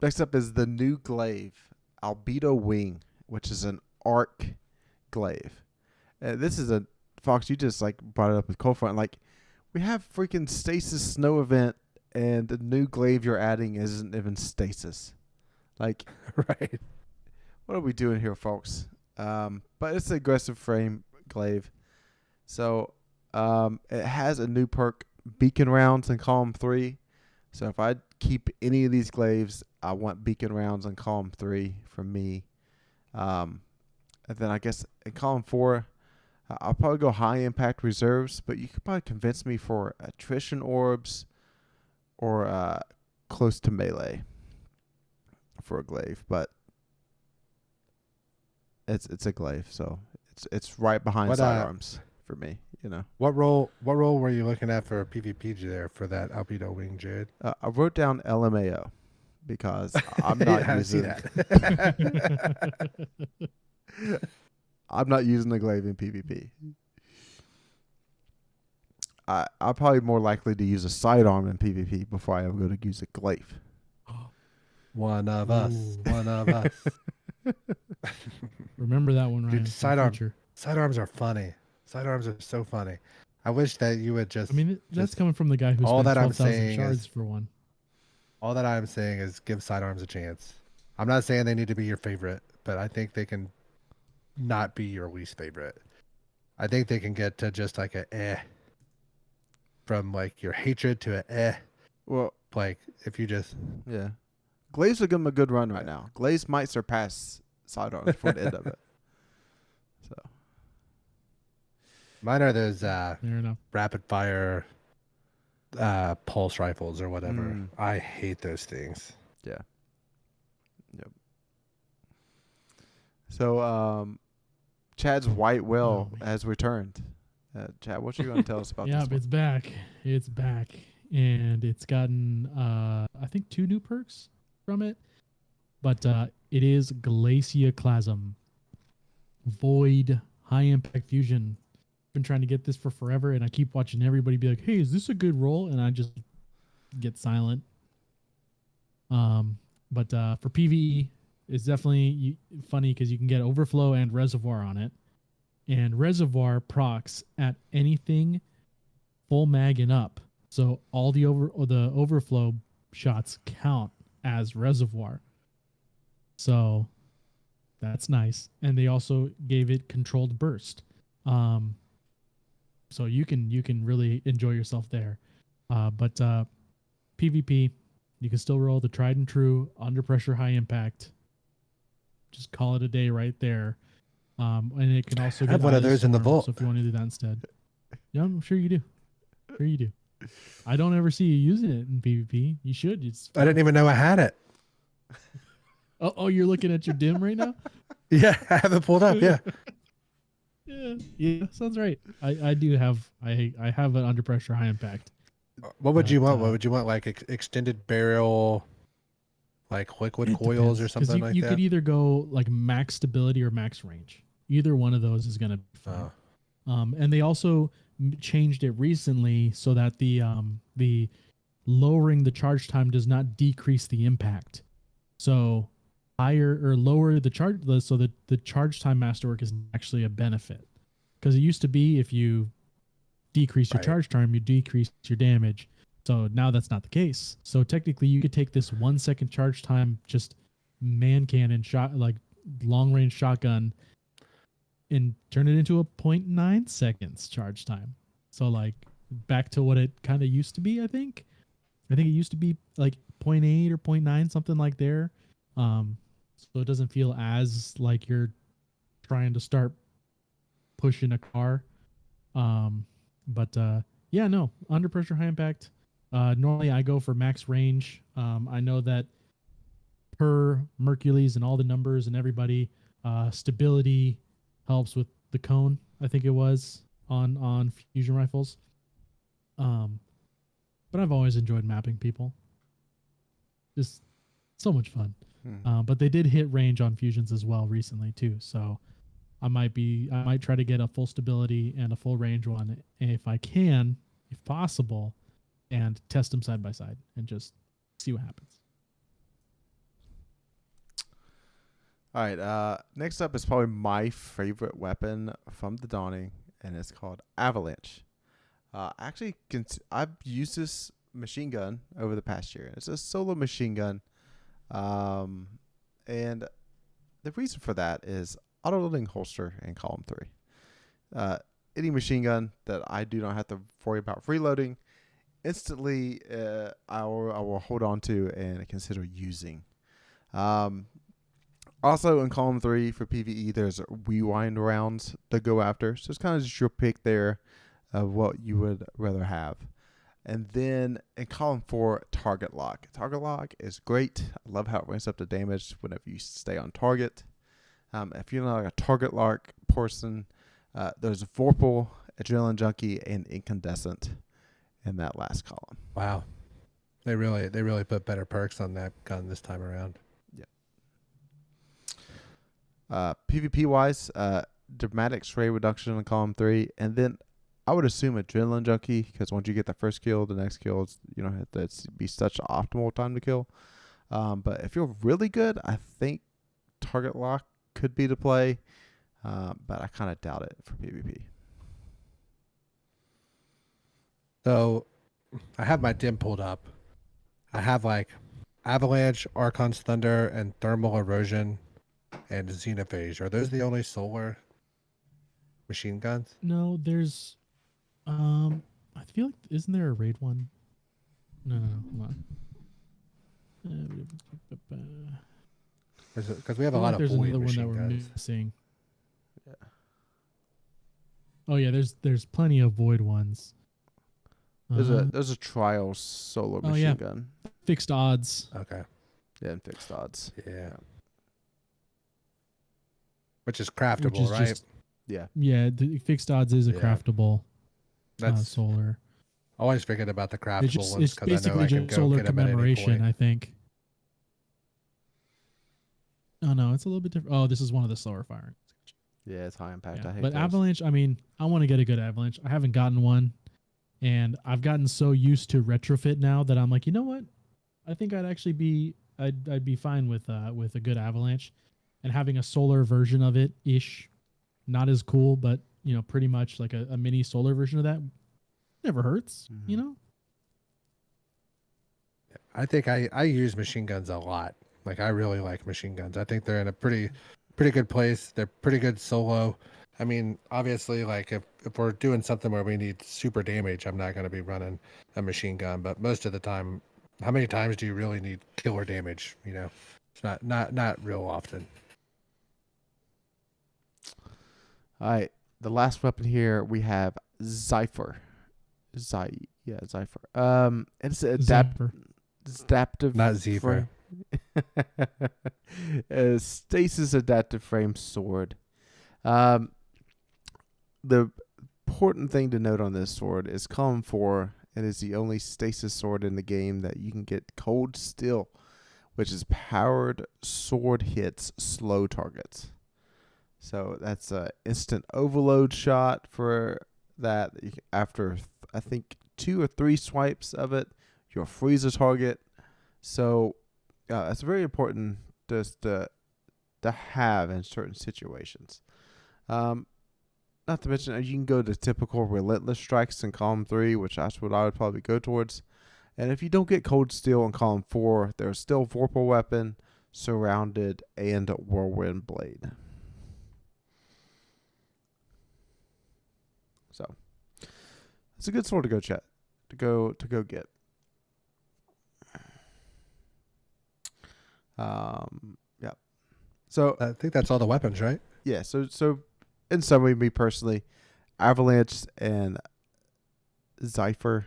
Next up is the new glaive, Albedo Wing, which is an arc glaive. This is Fox. You just brought it up with Cold Front. We have freaking stasis snow event, and the new glaive you're adding isn't even stasis. Right. What are we doing here, folks? But it's an aggressive frame glaive. So it has a new perk, Beacon Rounds in column 3. So if I keep any of these glaives, I want Beacon Rounds in column 3 from me. And then I guess in column 4, I'll probably go high impact reserves, but you could probably convince me for attrition orbs or close to melee for a glaive. But it's a glaive, so it's right behind sidearms for me. What role were you looking at for PvP there for that Albedo Wing, Jared? I wrote down LMAO because I'm not using that. I'm not using the glaive in PvP. I'm probably more likely to use a sidearm in PvP before I ever go to use a glaive. One of us. One of us. Remember that one, Ryan. Dude, sidearms are funny. Sidearms are so funny. I wish that you would just. I mean, that's coming from the guy who all spent that I'm 12,000 saying shards is, for one. All that I'm saying is give sidearms a chance. I'm not saying they need to be your favorite, but I think they can not be your least favorite. I think they can get to just like a from your hatred to a Well, if you just glaives are giving them a good run right now. Glaives might surpass sidearms for the end of it. So mine are those Fair enough. rapid fire pulse rifles or whatever. I hate those things. Yeah. Yep. So Chad's white whale has returned. Chad, what you going to tell us about this one? It's back. It's back. And it's gotten, I think, 2 new perks from it. But it is Glacioclasm. Void High Impact Fusion. been trying to get this for forever, and I keep watching everybody be like, "Hey, is this a good roll?" And I just get silent. But for PvE, it's definitely funny because you can get Overflow and Reservoir on it, and Reservoir procs at anything full mag and up. So all the Overflow shots count as Reservoir. So that's nice. And they also gave it controlled burst. So you can really enjoy yourself there. But PvP, you can still roll the tried and true under pressure high impact. Just call it a day right there. And it can also I have get one of Eye those in the Storm, vault. So if you want to do that instead. Yeah, I'm sure you do. Sure you do. I don't ever see you using it in PvP. You should. I didn't even know I had it. Oh, you're looking at your dim right now? Yeah, I have it pulled up. Yeah. Yeah, sounds right. I do have I have an under pressure high impact. What would you want? What would you want? Like extended barrel, like liquid coils or something like you that? could either go like max stability or max range. Either one of those is gonna be fine. And they also changed it recently so that the lowering the charge time does not decrease the impact. So higher or lower the charge, so that the charge time masterwork is actually a benefit. Because it used to be if you decrease your charge time, you decrease your damage. So now that's not the case. So technically, you could take this 1 second charge time, just man cannon shot, like long range shotgun, and turn it into a 0.9 seconds charge time. So like back to what it kind of used to be. I think it used to be like 0.8 or 0.9, something like there. So it doesn't feel as like you're trying to start pushing a car. But yeah, no, under pressure high impact. Normally I go for max range. I know that per Mercules and all the numbers and everybody, stability helps with the cone. I think it was on fusion rifles. But I've always enjoyed mapping people. Just so much fun. But they did hit range on fusions as well recently too. So I might try to get a full stability and a full range one, and if I can, if possible, and test them side by side and just see what happens. All right. Next up is probably my favorite weapon from the Dawning, and it's called Avalanche. Actually, I've used this machine gun over the past year. It's a solo machine gun, and the reason for that is auto-loading holster in column 3. Any machine gun that I do not have to worry about reloading, instantly I will hold on to and consider using. Also in column 3 for PvE, there's rewind rounds to go after. So it's kind of just your pick there of what you would rather have. And then in column 4, target lock. Target lock is great. I love how it ramps up the damage whenever you stay on target. If you're not like a target lock person, there's Vorpal, Adrenaline Junkie, and Incandescent in that last column. Wow, they really put better perks on that gun this time around. Yeah. PvP wise, dramatic spray reduction in column 3, and then I would assume Adrenaline Junkie, because once you get the first kill, the next kill is have to be such an optimal time to kill. But if you're really good, I think target lock could be the play, but I kind of doubt it for PvP. So I have my dim pulled up. I have like Avalanche, Archon's Thunder, and Thermal Erosion, and Xenophage. Are those the only solar machine guns? No, there's I feel like, isn't there a raid one? No, hold on. Because we have a lot of there's void another one that machine we're guns. missing. Yeah. Oh yeah, there's plenty of void ones. There's a trial solo machine gun. Fixed odds. Okay. Yeah, and fixed odds. Yeah. Which is craftable, right? Yeah. Yeah, the fixed odds is a craftable solar. I always figured about the craftable ones It's because I know basically I can just go solar get them at any commemoration, point. I think. Oh no, it's a little bit different. Oh, this is one of the slower firing. Yeah, it's high impact. Yeah. I hate But those. Avalanche, I mean, I want to get a good Avalanche. I haven't gotten one, and I've gotten so used to retrofit now that I'm like, you know what? I think I'd actually be I'd be fine with a good Avalanche, and having a solar version of it ish, not as cool, but pretty much like a mini solar version of that never hurts. Mhm. I think I use machine guns a lot. Like I really like machine guns. I think they're in a pretty good place. They're pretty good solo. I mean, obviously, like if we're doing something where we need super damage, I'm not going to be running a machine gun. But most of the time, how many times do you really need killer damage? It's not real often. All right. The last weapon here we have Zypher. Zypher. It's Zapper. adaptive. Not Zephyr. A stasis adaptive frame sword. The important thing to note on this sword is column 4. It is the only stasis sword in the game that you can get cold steel, which is powered sword hits slow targets. So that's a instant overload shot for that. After I think 2 or 3 swipes of it, you'll freeze a target. So it's very important just to have in certain situations. Not to mention, you can go to typical relentless strikes in column 3, which that's what I would probably go towards. And if you don't get cold steel in column 4, there's still Vorpal weapon, surrounded, and whirlwind blade. So it's a good sword to go to go get. Yeah. So I think that's all the weapons, right? yeah. So in summary, me personally, Avalanche and Zypher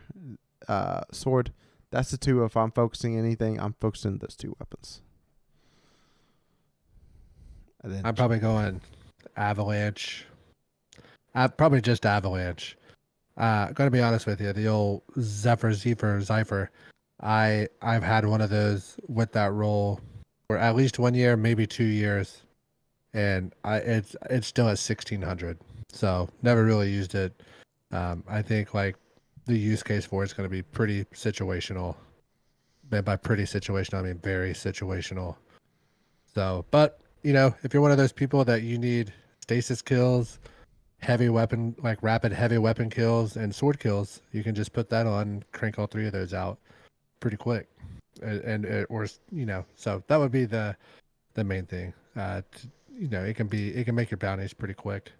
sword. That's the 2. If I'm focusing anything, I'm focusing those 2 weapons. And then I'm probably going Avalanche. Probably just Avalanche. Gonna be honest with you, the old Zypher. I've had one of those with that roll for at least 1 year, maybe 2 years, and it's still at 1600. So never really used it. I think like the use case for it's going to be pretty situational. And by pretty situational, I mean very situational. So, but if you're one of those people that you need stasis kills, heavy weapon, like rapid heavy weapon kills and sword kills, you can just put that on and crank all 3 of those out pretty quick. So that would be the main thing. It can make your bounties pretty quick.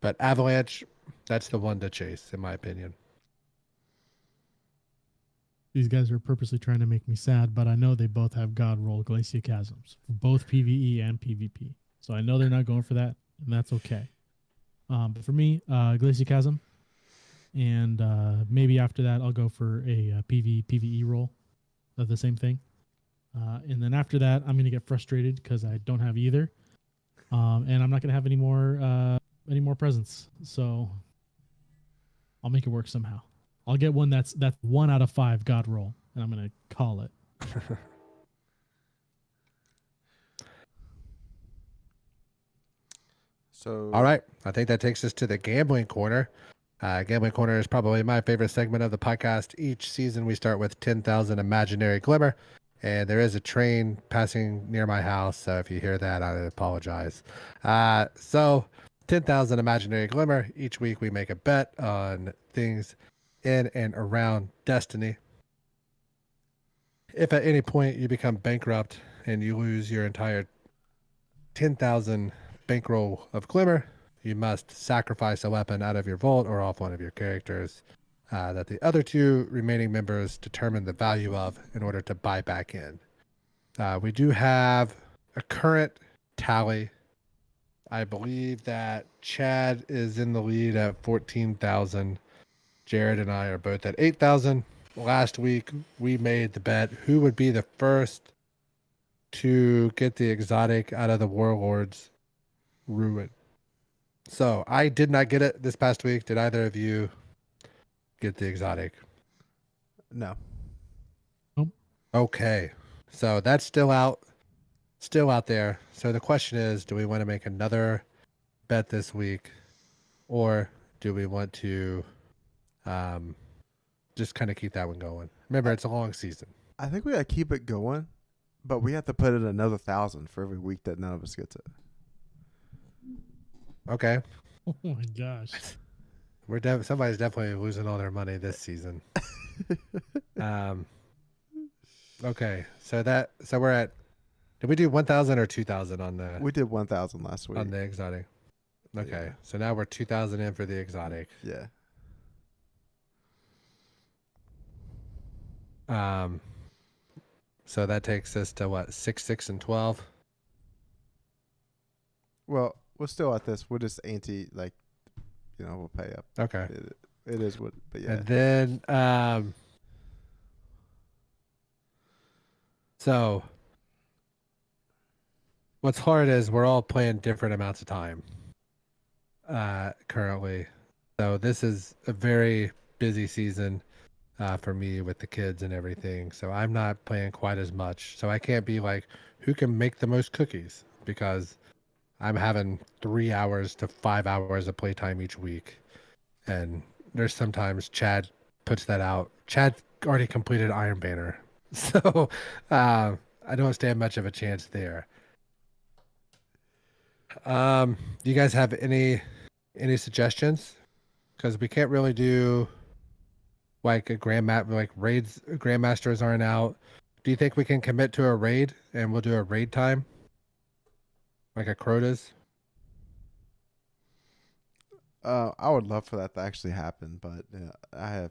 But Avalanche, that's the one to chase, in my opinion. These guys are purposely trying to make me sad, but I know they both have God roll Glacier Chasms for both PvE and PvP. So I know they're not going for that, and that's okay. But for me, Glacier Chasm, and maybe after that I'll go for a PvE roll of the same thing. And then after that, I'm going to get frustrated because I don't have either, and I'm not going to have any more presents. So I'll make it work somehow. I'll get one that's 1 out of 5 God roll, and I'm going to call it. So All right. I think that takes us to the gambling corner. Gambling corner is probably my favorite segment of the podcast. Each season we start with 10,000 imaginary glimmer, and there is a train passing near my house. So if you hear that, I apologize. So 10,000 imaginary glimmer. Each week we make a bet on things in and around Destiny. If at any point you become bankrupt and you lose your entire 10,000 bankroll of glimmer, you must sacrifice a weapon out of your vault or off one of your characters that the other 2 remaining members determine the value of in order to buy back in. We do have a current tally. I believe that Chad is in the lead at 14,000. Jared and I are both at 8,000. Last week, we made the bet who would be the first to get the exotic out of the Warlord's Ruin. So I did not get it this past week. Did either of you get the exotic? no. Okay. So that's still out there. So the question is, do we want to make another bet this week, or do we want to just kind of keep that one going? Remember, it's a long season. I think we gotta keep it going, but we have to put in another 1,000 for every week that none of us gets it. Okay. Oh my gosh. Somebody's definitely losing all their money this season. Okay, so we're at. Did we do 1,000 or 2,000 on the? We did 1,000 last week. On the exotic. Okay, Yeah. so now we're 2,000 in for the exotic. Yeah. So that takes us to what, 6, 6, and 12. Well, we're still at this. We're just we'll pay up. Okay. It is what, but yeah. And then, so what's hard is we're all playing different amounts of time currently. So this is a very busy season for me with the kids and everything. So I'm not playing quite as much. So I can't be like, who can make the most cookies? Because I'm having 3 hours to 5 hours of playtime each week. And there's sometimes Chad puts that out. Chad already completed Iron Banner. So I don't stand much of a chance there. Do you guys have any suggestions? Because we can't really do like a raids. Grandmasters aren't out. Do you think we can commit to a raid and we'll do a raid time? Like a Crota's? I would love for that to actually happen, but I have,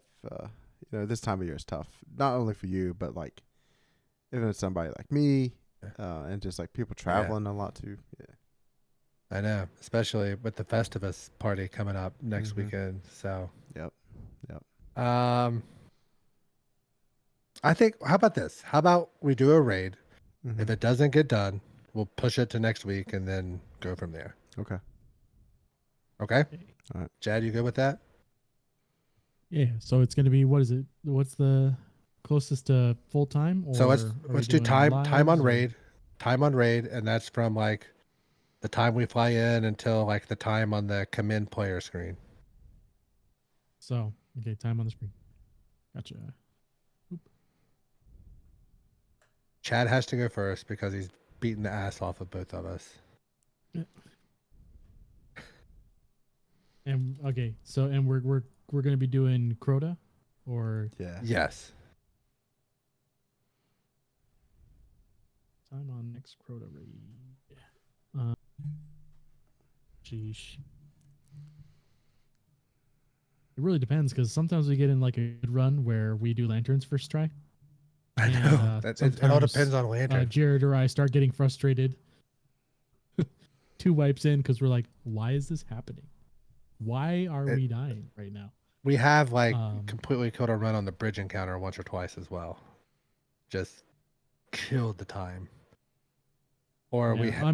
this time of year is tough. Not only for you, but like, even it's somebody like me, and just like people traveling a lot too. Yeah. I know, especially with the Festivus party coming up next weekend. So, Yep. I think. How about this? How about we do a raid? Mm-hmm. If it doesn't get done, we'll push it to next week and then go from there. Okay. Okay. All right. Chad, you good with that? Yeah. So it's going to be, what is it? What's the closest to full time? So let's do time on raid, and that's from like the time we fly in until like the time on the come in player screen. So, okay, time on the screen. Gotcha. Oop. Chad has to go first because he's beating the ass off of both of us. Yeah. And okay, so and we're going to be doing Crota, or Yes. time on next Crota raid. Sheesh. It really depends, because sometimes we get in like a good run where we do lanterns first try. I know. It all depends on lantern. Jared or I start getting frustrated 2 wipes in because we're like, why is this happening? Why are we dying right now? We have like completely killed a run on the bridge encounter once or twice as well. Just killed the time. Or yeah,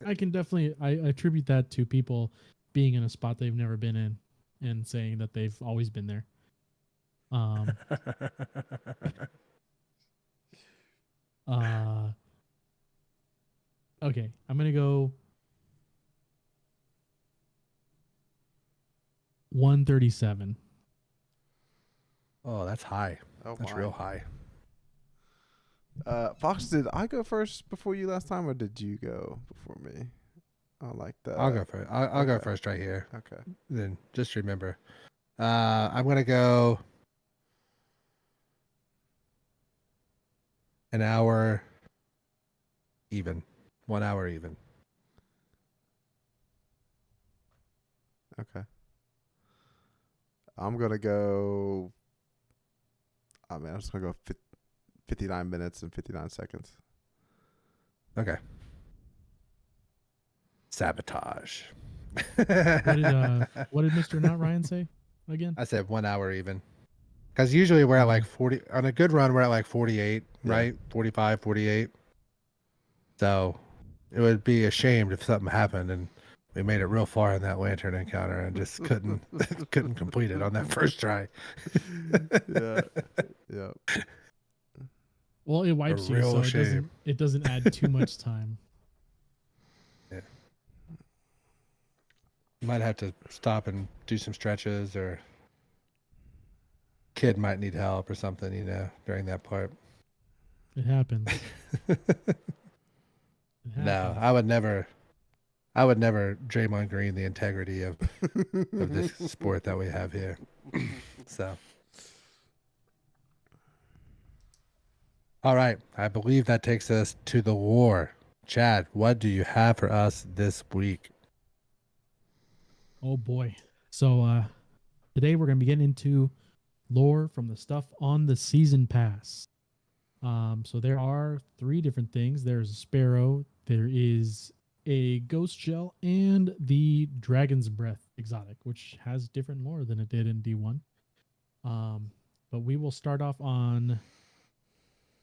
I can definitely I attribute that to people being in a spot they've never been in and saying that they've always been there. Okay, I'm gonna go 137. Oh, that's high. Oh, that's my. real high. Fox, did I go first before you last time, or did you go before me? I like that. I'll go first. I'll go first right here. Okay. Then just remember, I'm gonna go an hour even, 1 hour even. Okay. I'm gonna go. I'm just gonna go 59 minutes and 59 seconds. Okay. Sabotage. What did Mr. Not Ryan say again? I said 1 hour even. Because usually we're at like 40. On a good run, we're at like 48, right? 45, 48. So it would be a shame if something happened and we made it real far in that lantern encounter and just couldn't complete it on that first try. Yeah. Well, it wipes you, so it doesn't add too much time. Yeah. Might have to stop and do some stretches, or kid might need help or something, during that part. It happens. It No, happens. I would never Draymond Green the integrity of this sport that we have here. So, all right, I believe that takes us to the war. Chad, what do you have for us this week? Oh boy. So today we're gonna be getting into lore from the stuff on the season pass. So there are 3 different things. There's a sparrow, there is a ghost shell, and the dragon's breath exotic, which has different lore than it did in D1. But we will start off on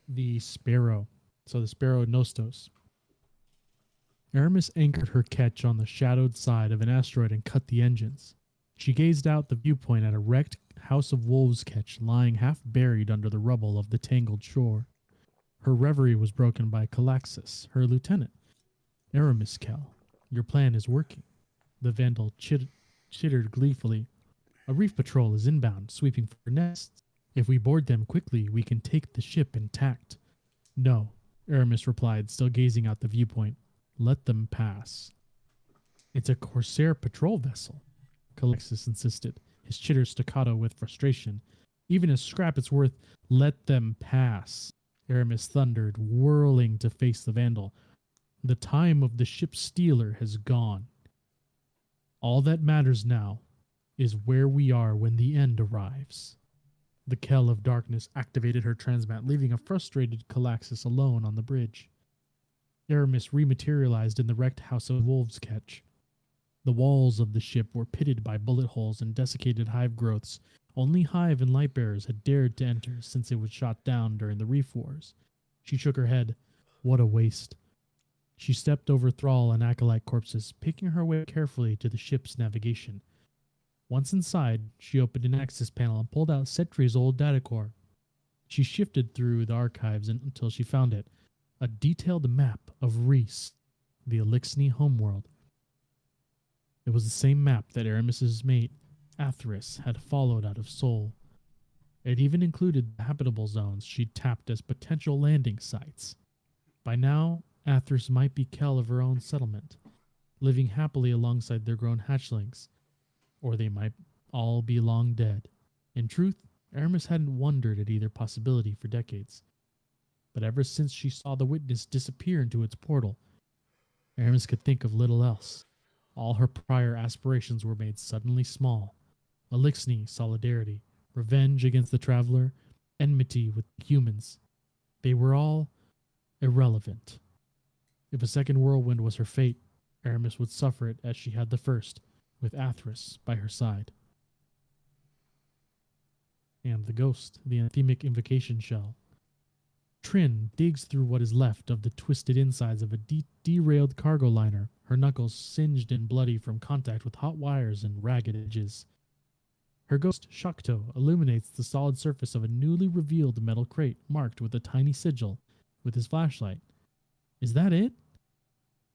the sparrow. So the sparrow Nostos. Aramis anchored her ketch on the shadowed side of an asteroid and cut the engines. She gazed out the viewpoint at a wrecked House of Wolves ketch lying half buried under the rubble of the tangled shore. Her reverie was broken by Calaxis, her lieutenant. Aramis, Cal, your plan is working. The vandal chittered gleefully. A reef patrol is inbound, sweeping for nests. If we board them quickly, we can take the ship intact. No, Aramis replied, still gazing out the viewpoint. Let them pass. It's a Corsair patrol vessel, Calixtus insisted, his chitter staccato with frustration. Even a scrap it's worth, let them pass, Aramis thundered, whirling to face the vandal. The time of the ship's stealer has gone. All that matters now is where we are when the end arrives. The Kell of Darkness activated her transmat, leaving a frustrated Calaxis alone on the bridge. Aramis rematerialized in the wrecked House of Wolves ketch. The walls of the ship were pitted by bullet holes and desiccated hive growths. Only Hive and Lightbearers had dared to enter since it was shot down during the Reef Wars. She shook her head. What a waste. She stepped over Thrall and Acolyte corpses, picking her way carefully to the ship's navigation. Once inside, she opened an access panel and pulled out Cetri's old data core. She shifted through the archives until she found it. A detailed map of Reese, the Elixni homeworld. It was the same map that Aramis's mate, Atheris, had followed out of Sol. It even included the habitable zones she'd tapped as potential landing sites. By now, Atheris might be Kell of her own settlement, living happily alongside their grown hatchlings, or they might all be long dead. In truth, Aramis hadn't wondered at either possibility for decades. But ever since she saw the witness disappear into its portal, Aramis could think of little else. All her prior aspirations were made suddenly small. Elixni solidarity, revenge against the traveler, enmity with humans. They were all irrelevant. If a second whirlwind was her fate, Aramis would suffer it as she had the first, with Atheris by her side. And the ghost, the anthemic invocation shell. Trin digs through what is left of the twisted insides of a derailed cargo liner, her knuckles singed and bloody from contact with hot wires and ragged edges. Her ghost, Shakto, illuminates the solid surface of a newly revealed metal crate marked with a tiny sigil with his flashlight. Is that it?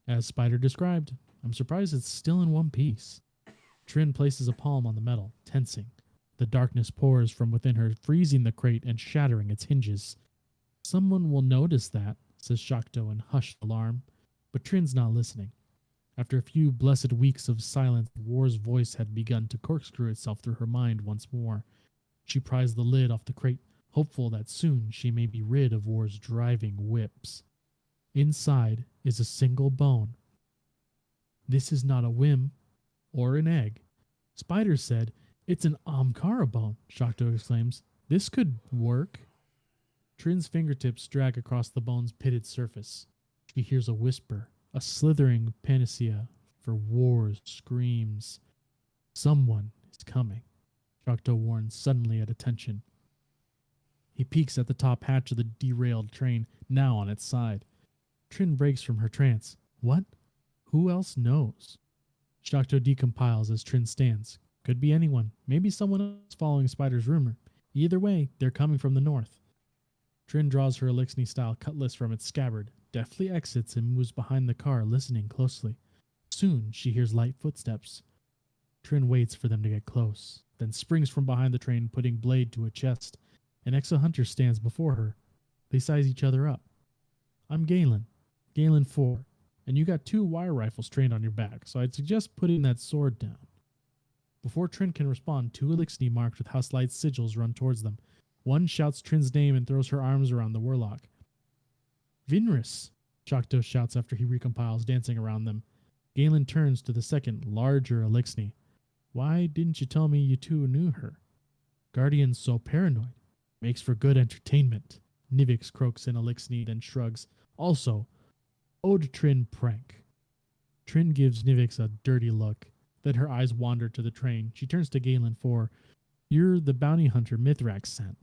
As Spider described, I'm surprised it's still in one piece. Trin places a palm on the metal, tensing. The darkness pours from within her, freezing the crate and shattering its hinges. Someone will notice that, says Shakto in hushed alarm, but Trin's not listening. After a few blessed weeks of silence, War's voice had begun to corkscrew itself through her mind once more. She pries the lid off the crate, hopeful that soon she may be rid of War's driving whips. Inside is a single bone. This is not a whim or an egg. Spider said, "It's an Amkara bone," Shakto exclaims. "This could work." Trin's fingertips drag across the bone's pitted surface. She hears a whisper, a slithering panacea for War's screams. Someone is coming, Shakto warns, suddenly at attention. He peeks at the top hatch of the derailed train, now on its side. Trin breaks from her trance. What? Who else knows? Shakto decompiles as Trin stands. Could be anyone, maybe someone else following Spider's rumor. Either way, they're coming from the north. Trin draws her Elixni-style cutlass from its scabbard, deftly exits and moves behind the car, listening closely. Soon she hears light footsteps. Trin waits for them to get close, then springs from behind the train, putting blade to a chest. An Exa hunter stands before her. They size each other up. I'm Galen 4, and you got 2 wire rifles trained on your back, so I'd suggest putting that sword down. Before Trin can respond, 2 Elixni marked with house light sigils run towards them. One shouts Trin's name and throws her arms around the warlock. Vinris, Shakto shouts after he recompiles, dancing around them. Galen turns to the second, larger Elixni. Why didn't you tell me you 2 knew her? Guardian's so paranoid. Makes for good entertainment. Nivix croaks in Elixni, then shrugs. Also, ode Trin prank. Trin gives Nivix a dirty look. Then her eyes wander to the train. She turns to Galen 4. You're the bounty hunter Mithrax sent,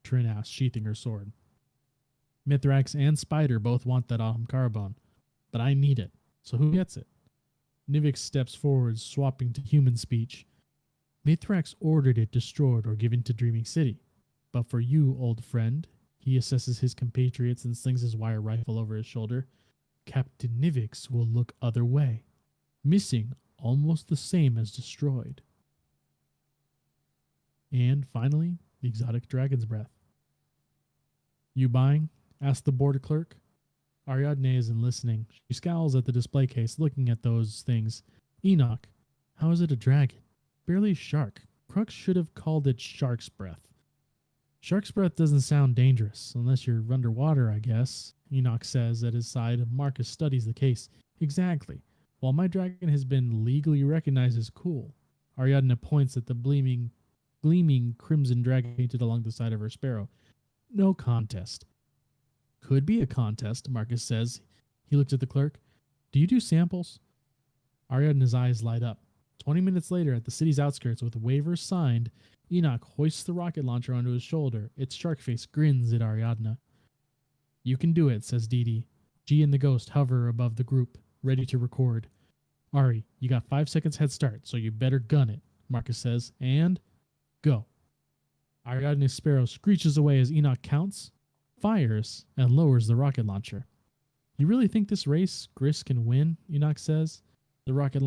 Trin asks, sheathing her sword. Mithrax and Spider both want that Ahamkara bone, but I need it, so who gets it? Nivix steps forward, swapping to human speech. Mithrax ordered it destroyed or given to Dreaming City. But for you, old friend, he assesses his compatriots and slings his wire rifle over his shoulder. Captain Nivix will look other way. Missing almost the same as destroyed. And finally, the exotic dragon's breath. You buying? Asked the border clerk. Ariadne isn't listening. She scowls at the display case, looking at those things. Enoch, how is it a dragon? Barely a shark. Crux should have called it shark's breath. Shark's breath doesn't sound dangerous, unless you're underwater, I guess, Enoch says at his side. Marcus studies the case. Exactly. While my dragon has been legally recognized as cool, Ariadne points at the gleaming crimson dragon painted along the side of her sparrow. No contest. Could be a contest, Marcus says. He looks at the clerk. Do you do samples? Ariadne's eyes light up. 20 minutes later, at the city's outskirts with waivers signed, Enoch hoists the rocket launcher onto his shoulder. Its shark face grins at Ariadne. You can do it, says Dee. G and the ghost hover above the group, ready to record. Ari, you got 5 seconds head start, so you better gun it, Marcus says, and go. Ariadne's sparrow screeches away as Enoch counts, fires, and lowers the rocket launcher. You really think this race Gris can win? Enoch says. The rocket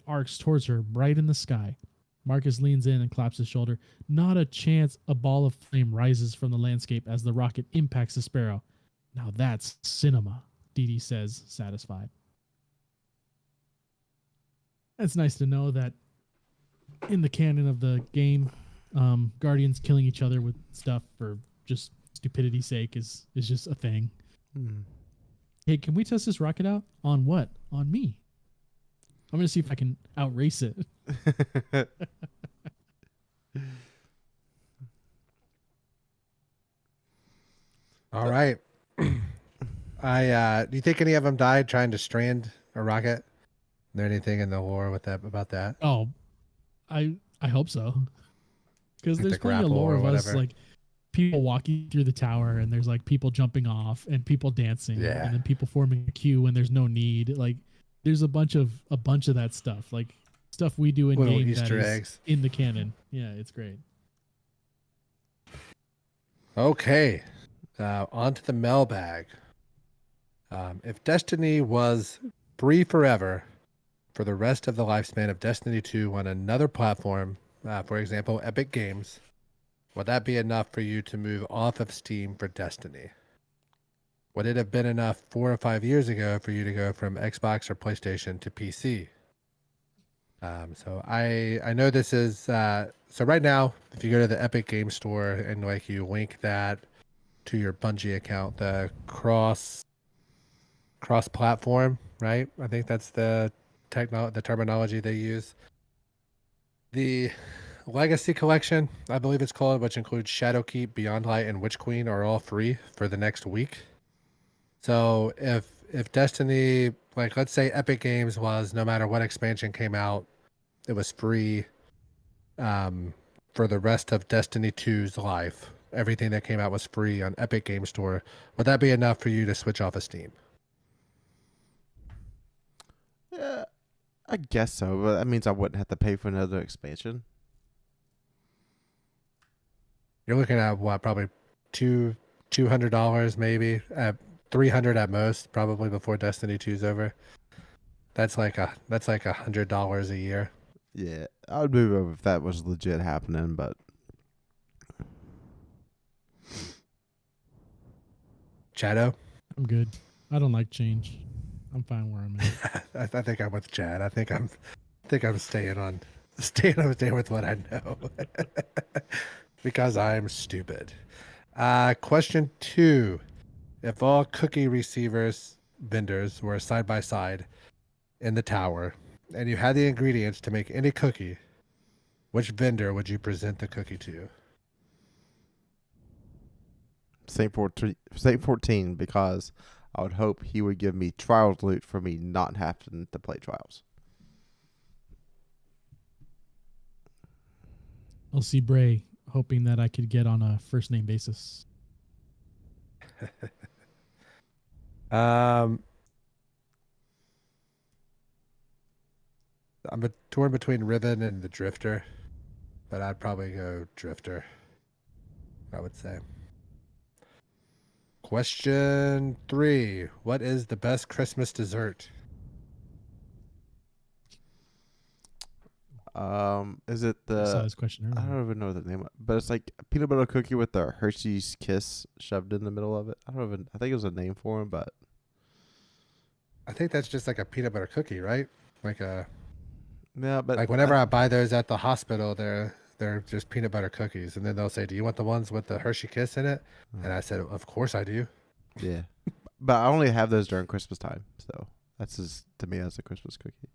arcs towards her, bright in the sky. Marcus leans in and claps his shoulder. Not a chance. A ball of flame rises from the landscape as the rocket impacts the sparrow. Now that's cinema, Dee says, satisfied. It's nice to know that in the canon of the game, Guardians killing each other with stuff for just stupidity's sake is just a thing. Hey, can we test this rocket out? On what? On me. I'm going to see if I can outrace it. All right. Do you think any of them died trying to strand a rocket? Is there anything in the lore with that about that? Oh, I hope so. Because Like there's the plenty of grapple lore or of us, whatever. like people walking through the tower, and there's like people jumping off and people dancing, Yeah. and then people forming a queue when there's no need. Like there's a bunch of that stuff, like stuff we do in Little game Easter that is eggs. in the canon. Yeah, it's great. Okay. On to the mailbag. If Destiny was free forever for the rest of the lifespan of Destiny 2 on another platform, for example, Epic Games, would that be enough for you to move off of Steam for Destiny? Would it have been enough 4 or 5 years ago for you to go from Xbox or PlayStation to PC? So I know this is so right now, if you go to the Epic Games Store and like you link that to your Bungie account, the cross platform, right? I think that's the terminology they use. The Legacy Collection, I believe it's called, which includes Shadowkeep, Beyond Light, and Witch Queen, are all free for the next week. So if Destiny, like let's say Epic Games was, no matter what expansion came out, it was free for the rest of Destiny 2's life. Everything that came out was free on Epic Games Store. Would that be enough for you to switch off of Steam? Yeah, I guess so, but that means I wouldn't have to pay for another expansion. You're looking at what, probably $200 maybe, at $300 at most, probably before Destiny 2's over. That's like $100 a year. Yeah, I would move over if that was legit happening, but Chado? I'm good. I don't like change. I'm fine where I'm at. I think I'm with Chad. I think I'm staying with what I know. Because I'm stupid. Question 2. If all cookie vendors were side by side in the tower, and you had the ingredients to make any cookie, which vendor would you present the cookie to? Saint 14 because I would hope he would give me trials loot for me not having to play trials. I'll see Bray, hoping that I could get on a first name basis. I'm torn between Ribbon and the Drifter, but I'd probably go Drifter, I would say. Question 3. What is the best Christmas dessert? Is it I saw the? this question I earlier. don't even know the name, but it's like a peanut butter cookie with the Hershey's Kiss shoved in the middle of it. I think it was a name for him, but I think that's just like a peanut butter cookie, right? yeah, but Like whenever I buy those at the hospital, they're just peanut butter cookies, and then they'll say, "Do you want the ones with the Hershey Kiss in it?" And I said, "Of course I do." yeah, but I only have those during Christmas time, so that's just to me as a Christmas cookie.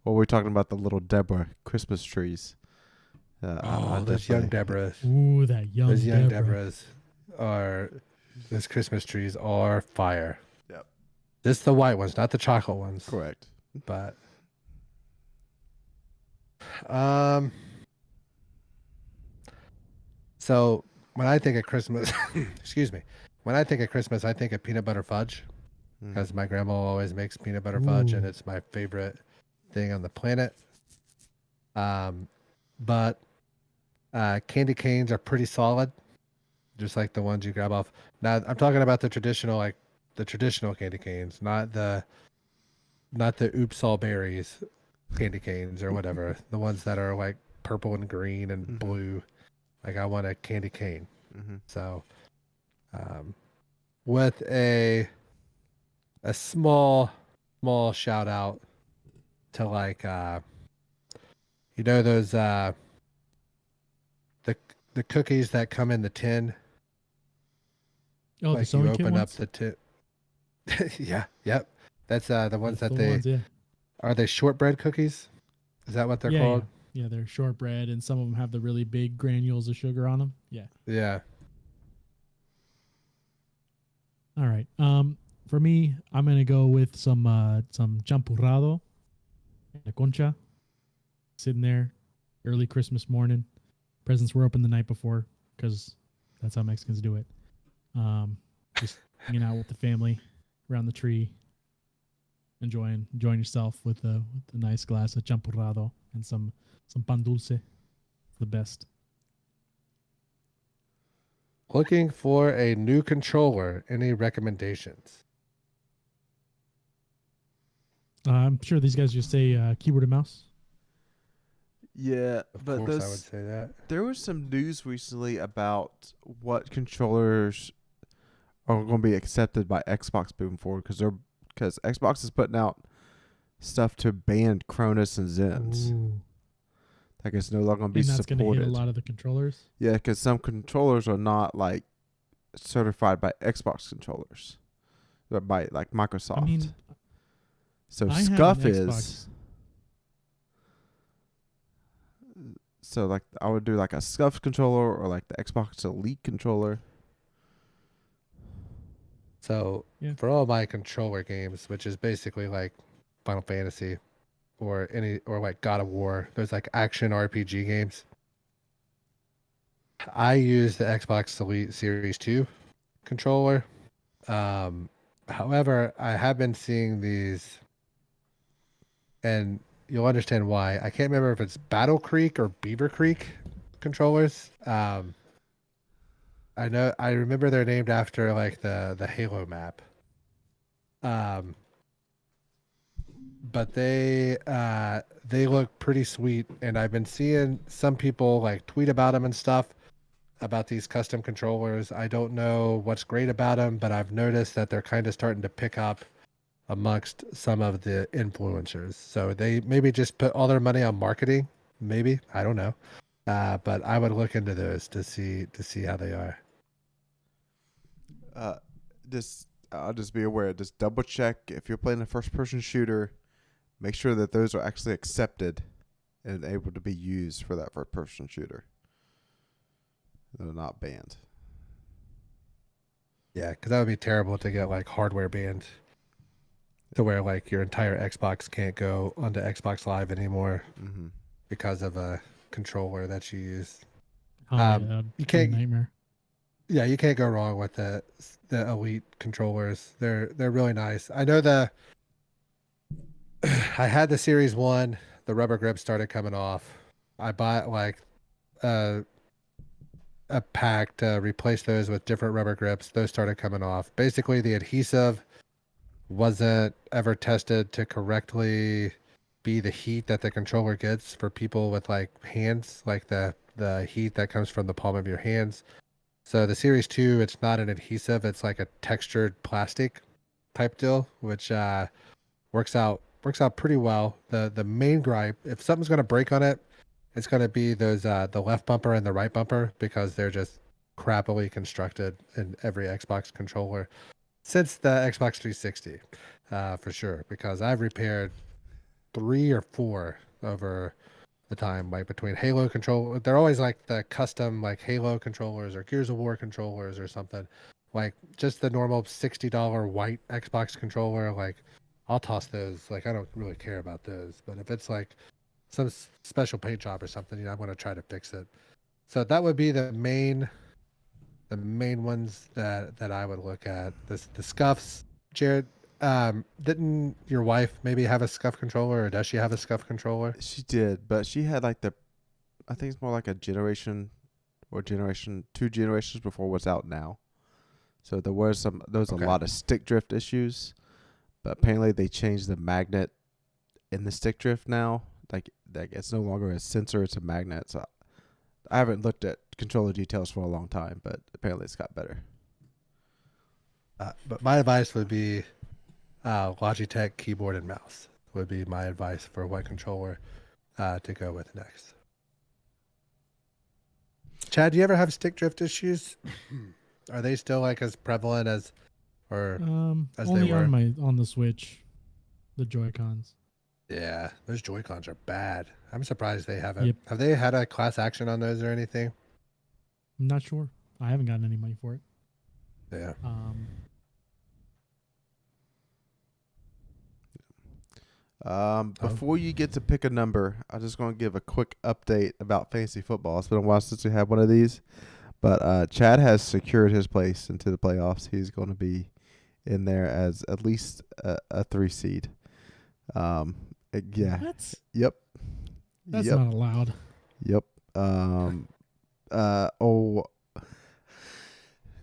Well, we're talking about the little Deborah Christmas trees. Those young Deborahs. Ooh, that young Those young Deborah. those Christmas trees are fire. Yep. Just the white ones, not the chocolate ones. Correct. But so when I think of Christmas, excuse me, when I think of Christmas, I think of peanut butter fudge because my grandma always makes peanut butter fudge, and Ooh. it's my favorite thing on the planet. But candy canes are pretty solid, just like the ones you grab off. Now I'm talking about the traditional candy canes, not the Oops All Berries candy canes or whatever. The ones that are like purple and green and blue. Like I want a candy cane. So, with a small shout out to like those the cookies that come in the tin. Oh, Like the sewing you kit open up ones? the tin. Yeah, yep. That's the ones That's that the they ones, yeah. are. They shortbread cookies? Is that what they're called? Yeah, they're shortbread, and some of them have the really big granules of sugar on them. Yeah. Yeah. All right. For me, I'm gonna go with some champurrado and a concha. Sitting there, early Christmas morning. Presents were open the night before because that's how Mexicans do it. Just hanging out with the family around the tree, enjoying yourself with a nice glass of champurrado and some pan dulce. The best. Looking for a new controller. Any recommendations? I'm sure these guys just say keyboard and mouse. Yeah, Of but course, I would say that. there was some news recently about what controllers are going to be accepted by Xbox moving forward because Xbox is putting out stuff to ban Cronus and Zens. Ooh. Like it's no longer going to be And that's supported. going to hit a lot of the controllers. Yeah, because some controllers are not like certified by Xbox controllers, but by like Microsoft. I mean, so I have Scuff an is. Xbox. So like I would do like a Scuff controller or like the Xbox Elite controller. So Yeah. for all my controller games, which is basically like Final Fantasy or like God of War, those like action RPG games, I use the Xbox Elite Series 2 controller. However, I have been seeing these, and you'll understand why. I can't remember if it's Battle Creek or Beaver Creek controllers. I remember they're named after like the Halo map. But they look pretty sweet, and I've been seeing some people like tweet about them and stuff about these custom controllers. I don't know what's great about them, but I've noticed that they're kind of starting to pick up amongst some of the influencers. So they maybe just put all their money on marketing. Maybe, I don't know. But I would look into those to see how they are. I'll just be aware. Just double check if you're playing a first-person shooter. Make sure that those are actually accepted and able to be used for that first-person shooter. They're not banned. Yeah, because that would be terrible to get like hardware banned to where like your entire Xbox can't go onto Xbox Live anymore because of a controller that you use. Yeah, you can't. nightmare. Yeah, you can't go wrong with the Elite controllers. They're really nice. I know I had the Series 1. The rubber grips started coming off. I bought like a pack to replace those with different rubber grips. Those started coming off. Basically, the adhesive wasn't ever tested to correctly be the heat that the controller gets for people with like hands, like the heat that comes from the palm of your hands. So the Series 2, it's not an adhesive. It's like a textured plastic type deal, which works out pretty well. The main gripe, if something's going to break on it, it's going to be those the left bumper and the right bumper, because they're just crappily constructed in every Xbox controller since the Xbox 360, for sure. Because I've repaired 3 or 4 over the time, like between Halo control. They're always like the custom like Halo controllers or Gears of War controllers or something. Like just the normal $60 white Xbox controller, like I'll toss those. Like I don't really care about those. But if it's like some special paint job or something, I'm going to try to fix it. So that would be the main ones that I would look at. The scuffs. Jared, didn't your wife maybe have a scuff controller, or does she have a scuff controller? She did, but she had like I think it's more like a generation or 2 generations before what's out now. So there was a lot of stick drift issues, but apparently they changed the magnet in the stick drift now. Like it's no longer a sensor, it's a magnet. So I haven't looked at controller details for a long time, but apparently it's got better. But my advice would be Logitech keyboard and mouse would be my advice for what controller to go with next. Chad, do you ever have stick drift issues? Are they still like as prevalent as they were? On the Switch, the Joy-Cons. Yeah, those Joy-Cons are bad. I'm surprised they haven't. Yep. Have they had a class action on those or anything? I'm not sure. I haven't gotten any money for it. Yeah. Before you get to pick a number, I'm just going to give a quick update about fantasy football. It's been a while since we had one of these, but Chad has secured his place into the playoffs. He's going to be in there as at least a 3 seed. Yeah. What? Yep. That's not allowed. Yep.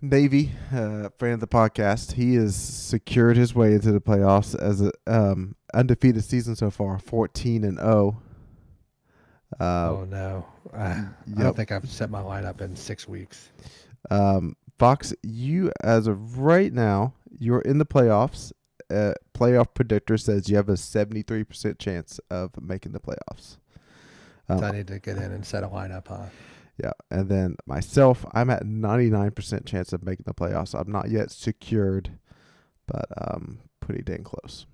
Navy, friend of the podcast, he has secured his way into the playoffs as a undefeated season so far, 14-0. Oh no! I don't think I've set my lineup in 6 weeks. Fox, you as of right now, you're in the playoffs. Playoff predictor says you have a 73% chance of making the playoffs. So I need to get in and set a lineup, huh? Yeah, and then myself, I'm at 99% chance of making the playoffs. I'm not yet secured, but pretty dang close.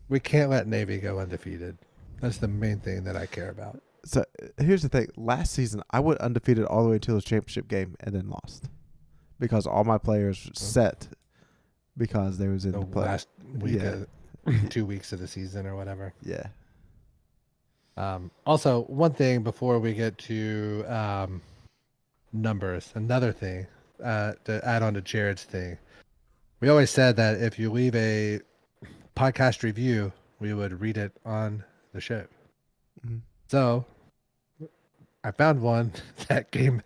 We can't let Navy go undefeated. That's the main thing that I care about. So here's the thing. Last season, I went undefeated all the way until the championship game and then lost because all my players set because they was in the last week, 2 weeks of the season or whatever. Yeah. Also, one thing before we get to numbers, another thing to add on to Jared's thing. We always said that if you leave a podcast review, we would read it on the show. Mm-hmm. So I found one that came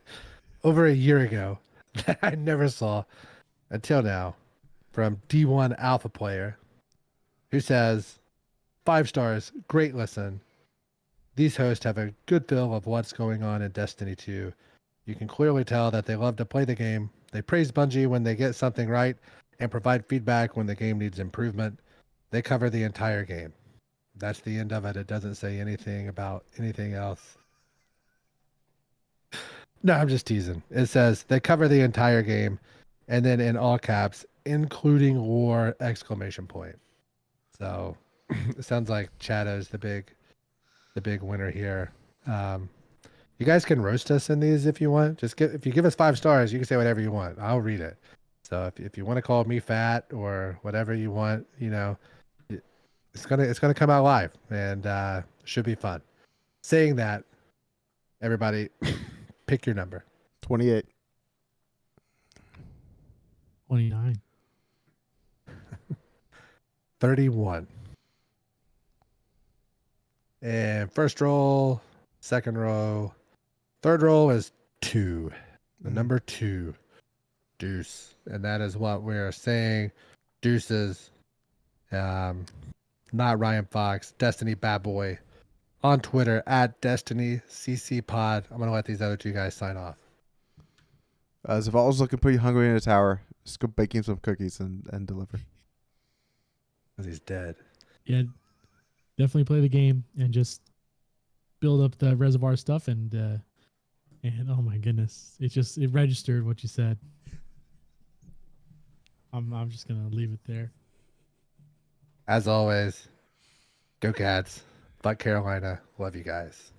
over a year ago that I never saw until now. from D1 Alpha Player, who says, 5 stars, great listen. These hosts have a good feel of what's going on in Destiny 2. You can clearly tell that they love to play the game. They praise Bungie when they get something right and provide feedback when the game needs improvement. They cover the entire game. That's the end of it. It doesn't say anything about anything else. No, I'm just teasing. It says they cover the entire game, and then in all caps, including war, exclamation point. So it sounds like Chaddo's the big winner here. You guys can roast us in these if you want. If you give us 5 stars, you can say whatever you want. I'll read it. So if you want to call me fat or whatever you want, it's gonna come out live, and should be fun. Saying that, everybody, pick your number. 28. 29. 31. And first roll, second row, third roll is 2. The number 2, Deuce, and that is what we're saying. Deuces. Not Ryan Fox, Destiny Bad Boy, on Twitter at Destiny CC Pod. I'm gonna let these other 2 guys sign off. Zaval's looking pretty hungry in the tower. Just go bake him some cookies and deliver. Because he's dead. Yeah, definitely play the game and just build up the reservoir stuff and oh my goodness, it registered what you said. I'm just gonna leave it there. As always, go Cats. Fuck Carolina. Love you guys.